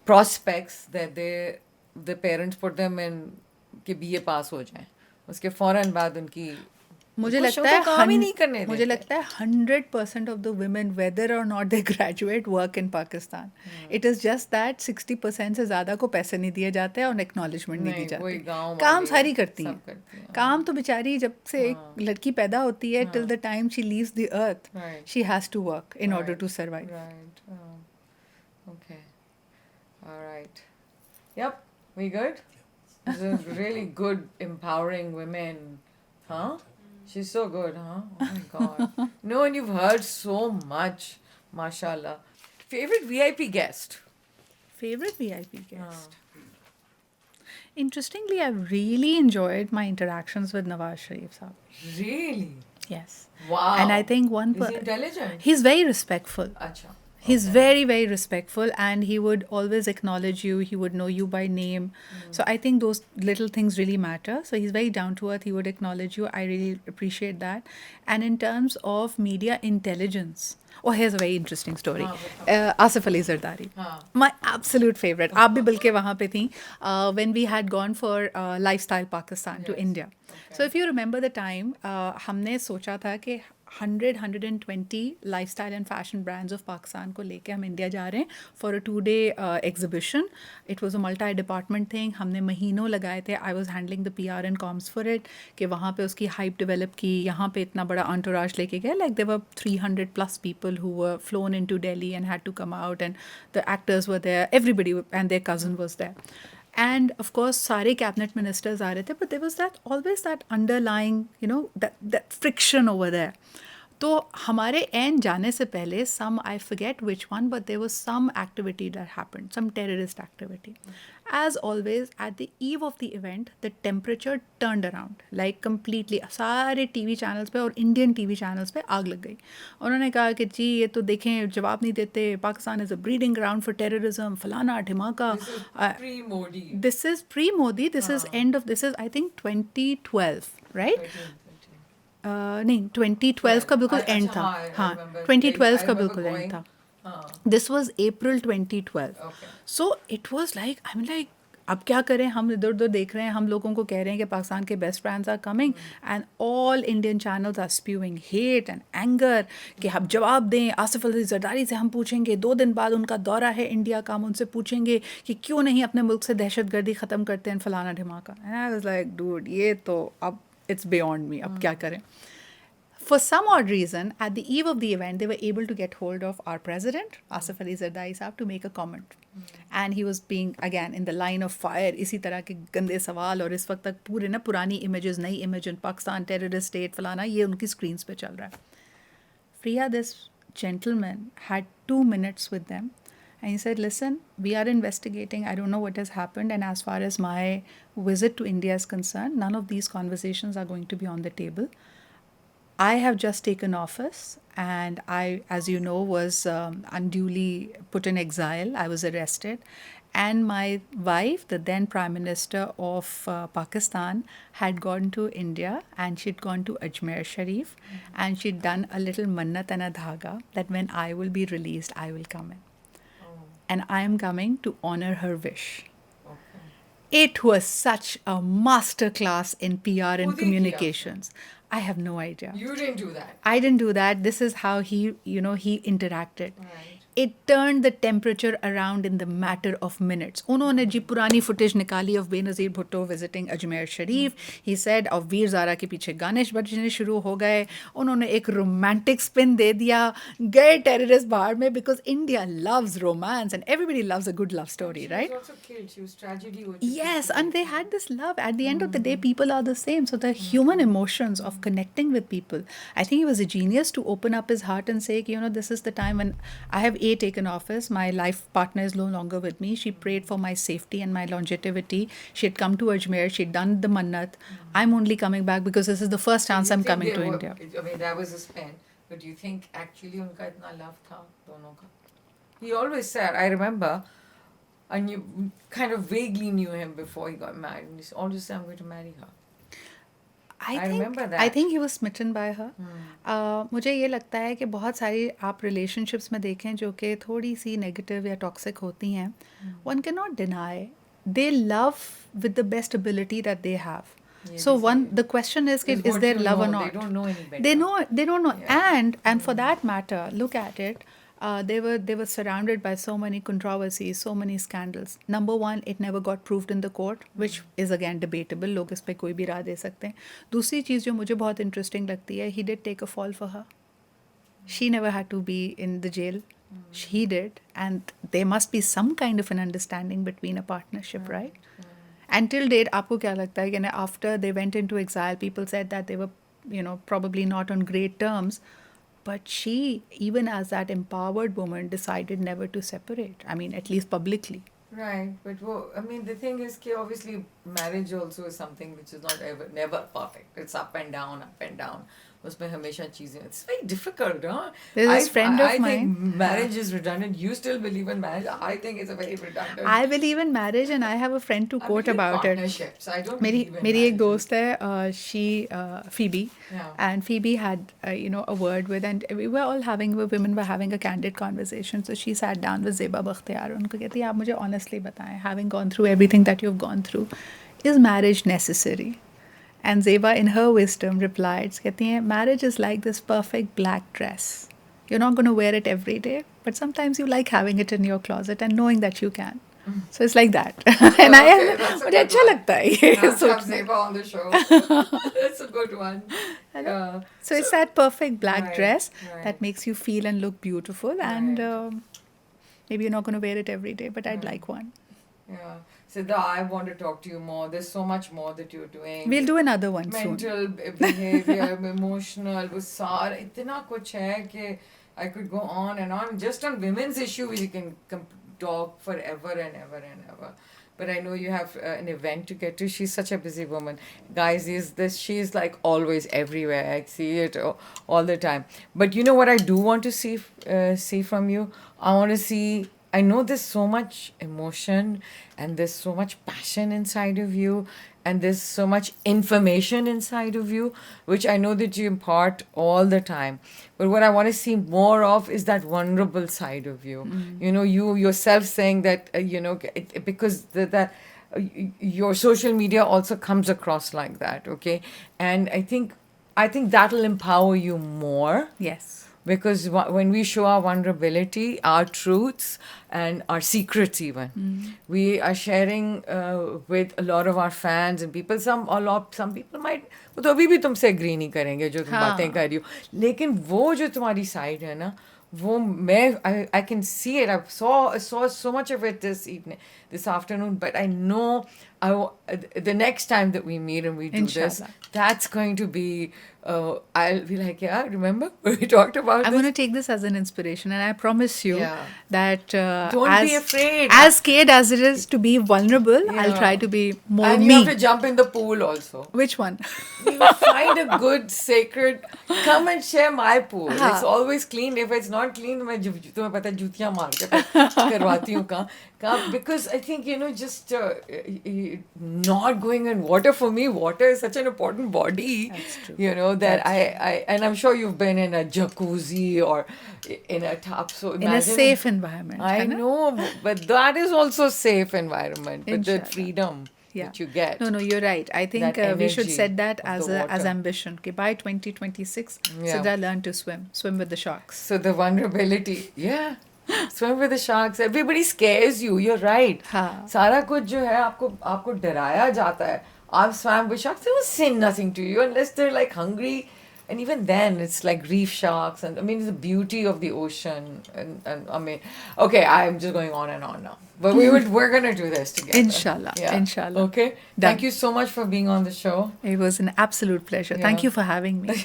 prospects that the parents put them in कि BA पास हो जाएं. उसके फौरन बाद उनकी मुझे कुछ लगता तो है काम ही नहीं करने मुझे देते. लगता है 100% ऑफ द वुमेन वेदर और not they graduate work in Pakistan. It is just that 60% से ज़्यादा को पैसे नहीं दिए जाते हैं और एक्नॉलेजमेंट नहीं दी नहीं, वही जाती. गाँव काम वाले सारी करती सब हैं. करती हैं. काम तो बेचारी जब से एक लड़की पैदा होती है till the time she leaves the earth Right. She has to work in order Right, to survive. Right. Okay. All right. Yep. We good? This is really good, empowering women. Huh? She's so good, huh? Oh my God. No, and you've heard so much. Mashallah. Favorite VIP guest? Favorite VIP guest? Interestingly, I really enjoyed my interactions with Nawaz Sharif Saab. Really? Yes. Wow. And I think Is he intelligent? he's very respectful. Acha. He's very, very respectful, and he would always acknowledge you. He would know you by name. So I think those little things really matter. So he's very down to earth. He would acknowledge you. I really appreciate that. And in terms of media intelligence, oh, here's a very interesting story. Asif Ali Zardari, my absolute favorite. आप भी बल्कि वहाँ पे थी when we had gone for Lifestyle Pakistan to India. So if you remember the time, हमने सोचा था कि 120 lifestyle and fashion brands of Pakistan को लेके हम इंडिया जा रहे हैं for a 2-day exhibition. It was a multi-department thing. हमने महीनों लगाए थे. I was handling the PR and comms for it. कि वहाँ पे उसकी hype develop की, यहाँ पे इतना बड़ा entourage लेके गए. Like there were 300 plus people who were flown into Delhi and had to come out, and the actors were there. Everybody and their cousin was there. And of course, सारे cabinet ministers आ रहे थे, but there was that always that underlying, you know, that friction over there. तो हमारे and जाने से पहले some I forget which one, but there was some activity that happened, some terrorist activity. As always, at the eve of the event, the temperature turned around, like completely. सारे TV channels पे और Indian TV channels पे आग लग गई. उन्होंने कहा कि जी ये तो देखें जवाब नहीं देते, Pakistan is a breeding ground for terrorism, फलाना ढिमाका. Pre-Modi. This is pre-Modi. This is end of, this is I think 2012, right? नहीं 2012 का बिल्कुल एंड था. हाँ 2012 का बिल्कुल एंड था. This was April 2012. So it was like I mean like अब क्या करें, हम इधर उधर देख रहे हैं, हम लोगों को कह रहे हैं कि पाकिस्तान के best brands are coming and all Indian channels are spewing hate and anger कि हम जवाब दें. आसिफ अली जरदारी से हम पूछेंगे, 2 दिन बाद उनका दौरा है इंडिया का, हम उनसे पूछेंगे कि क्यों नहीं अपने मुल्क से दहशतगर्दी ख़त्म करते हैं, फलाना ढिमाका. And I was like dude ये तो अब it's beyond me. अब क्या करें? For some odd reason, at the eve of the event, they were able to get hold of our president, Asif Ali Zardari Saab, to make a comment. And he was being, again, in the line of fire, इसी तरह के गंदे सवाल, और इस वक्त तक पूरे ना पुरानी images, नई image in Pakistan, terrorist state, फलाना, ये उनकी screens पे चल रहा है. Priya, this gentleman had 2 minutes with them. And he said, listen, we are investigating. I don't know what has happened. And as far as my visit to India is concerned, none of these conversations are going to be on the table. I have just taken office, and I, as you know, was unduly put in exile. I was arrested. And my wife, the then Prime Minister of Pakistan, had gone to India, and she'd gone to Ajmer Sharif, and she'd done a little mannat and a dhaga that when I will be released, I will come in. And I am coming to honor her wish. Okay. It was such a masterclass in PR and communications. I have no idea. You didn't do that. I didn't do that. This is how he, you know, he interacted. Right. It turned the temperature around in the matter of minutes. उन्होंने जी पुरानी footage निकाली of Benazir Bhutto visiting Ajmer Sharif. He said of Veer Zaara के पीछे गाने बजने शुरू हो गए. उन्होंने एक romantic spin दे दिया. गए terrorist बाहर में because India loves romance and everybody loves a good love story, right? She was also killed. She was tragedy. Yes, and they had this love. At the end of the day, people are the same. So the human emotions of connecting with people. I think he was a genius to open up his heart and say, this is the time when I have taken office. My life partner is no longer with me. She prayed for my safety and my longevity. She had come to Ajmer. She'd done the mannat. I'm only coming back because this is the first chance I'm coming to India. I mean, that was a spin. But do you think actually unka itna love tha dono ka? He always said, I remember, and you kind of vaguely knew him before he got married. And he always said, I'm going to marry her. I remember that. I think he was smitten by her. मुझे ये लगता है कि बहुत सारी आप relationships में देखें जो कि थोड़ी सी negative या toxic होती हैं. One cannot deny they love with the best ability that they have. So the question is there love or not? They don't know any better. They don't know. Yeah. And for that matter, look at it. They were surrounded by so many controversies, so many scandals. Number one, it never got proved in the court, which is again debatable. लोग इस पे कोई भी राय दे सकते हैं. दूसरी चीज़ जो मुझे बहुत interesting लगती है, he did take a fall for her. She never had to be in the jail. He did, and there must be some kind of an understanding between a partnership, right? Until date, आपको क्या लगता है कि after they went into exile, people said that they were, probably not on great terms. But she, even as that empowered woman, decided never to separate. I mean, at least publicly. Right. But the thing is that obviously marriage also is something which is never perfect. It's up and down, up and down. उसमें हमेशा चीजें. It's very difficult, huh? There's this friend of mine. I think marriage is redundant. You still believe in marriage. I think it's a very redundant. I believe in marriage, and I have a friend to quote about it. I don't believe in मेरी एक दोस्त है, she Phoebe, yeah. and Phoebe had a word with, and women were having a candid conversation. So she sat down with Zeba Bakhtiar. उनको कहती है आप मुझे honestly बताएं, having gone through everything that you've gone through, is marriage necessary? And Zeba, in her wisdom, replied, कहती हैं, marriage is like this perfect black dress. You're not going to wear it every day, but sometimes you like having it in your closet and knowing that you can. So it's like that. And मुझे अच्छा लगता है ये. Have Zeba on the show. That's a good one. So it's that perfect black right, dress right. that makes you feel and look beautiful. And maybe you're not going to wear it every day, but I'd like one. Yeah. Siddha, I want to talk to you more. There's so much more that you're doing. We'll do another one soon. Mental behavior, emotional, वो सारा इतना कुछ है कि I could go on and on. Just on women's issues, you can talk forever and ever and ever. But I know you have an event to get to. She's such a busy woman. Guys, she's like always everywhere. I see it all the time. But you know what I do want to see from you? I want to see... I know there's so much emotion and there's so much passion inside of you and there's so much information inside of you, which I know that you impart all the time. But what I want to see more of is that vulnerable side of you. You yourself saying that, because your social media also comes across like that, okay? And I think that'll empower you more. Yes. Because when we show our vulnerability, our truths, and our secrets even, we are sharing with a lot of our fans and people. Some people might, वो तो अभी भी तुमसे agree नहीं करेंगे जो तुम बातें कर रही हो. लेकिन वो जो तुम्हारी side है ना, वो I can see it. I saw so much of it this afternoon. But I know the next time that we meet and we do this, that's going to be... I'll be like, yeah, remember when we talked about I'm going to take this as an inspiration, and I promise you that don't be afraid. As scared as it is to be vulnerable, I'll try to be more and me. You have to jump in the pool also. Which one? You find a good, sacred... Come and share my pool. It's always clean. If it's not clean, मैं तुम्हें पता है जूतियाँ मार के करवाती हूँ कहाँ. Because I think, just not going in water, for me, water is such an important body. That's true. That and I'm sure you've been in a jacuzzi or in a tub. So imagine, in a safe environment. I know, but that is also safe environment. But the freedom that you get. No, you're right. I think we should set that as ambition. Okay, by 2026, Siddha learn to swim with the sharks. So the vulnerability, Swim with the sharks. Everybody scares you. You're right. हाँ. सारा कुछ जो है आपको डराया जाता है. I've swam with sharks. They will say nothing to you unless they're like hungry. And even then, it's like reef sharks. And I mean, it's the beauty of the ocean. And I mean, okay, I'm just going on and on now. But we're going to do this together. Inshallah. Inshallah. Okay. Done. Thank you so much for being on the show. It was an absolute pleasure. Yeah. Thank you for having me.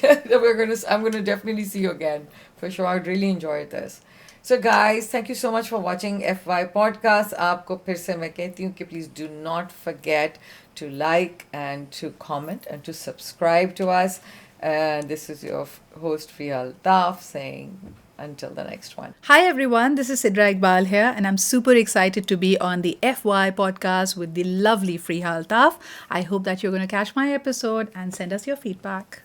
I'm gonna definitely see you again for sure. I'd really enjoyed this. So guys, thank you so much for watching FY podcast. आपको फिर से मैं कहती हूँ कि please do not forget to like and to comment and to subscribe to us. And this is your host Fiyal Taf saying until the next one. Hi everyone, this is Sidra Iqbal here, and I'm super excited to be on the FY podcast with the lovely Frihal Taf. I hope that you're going to catch my episode and send us your feedback.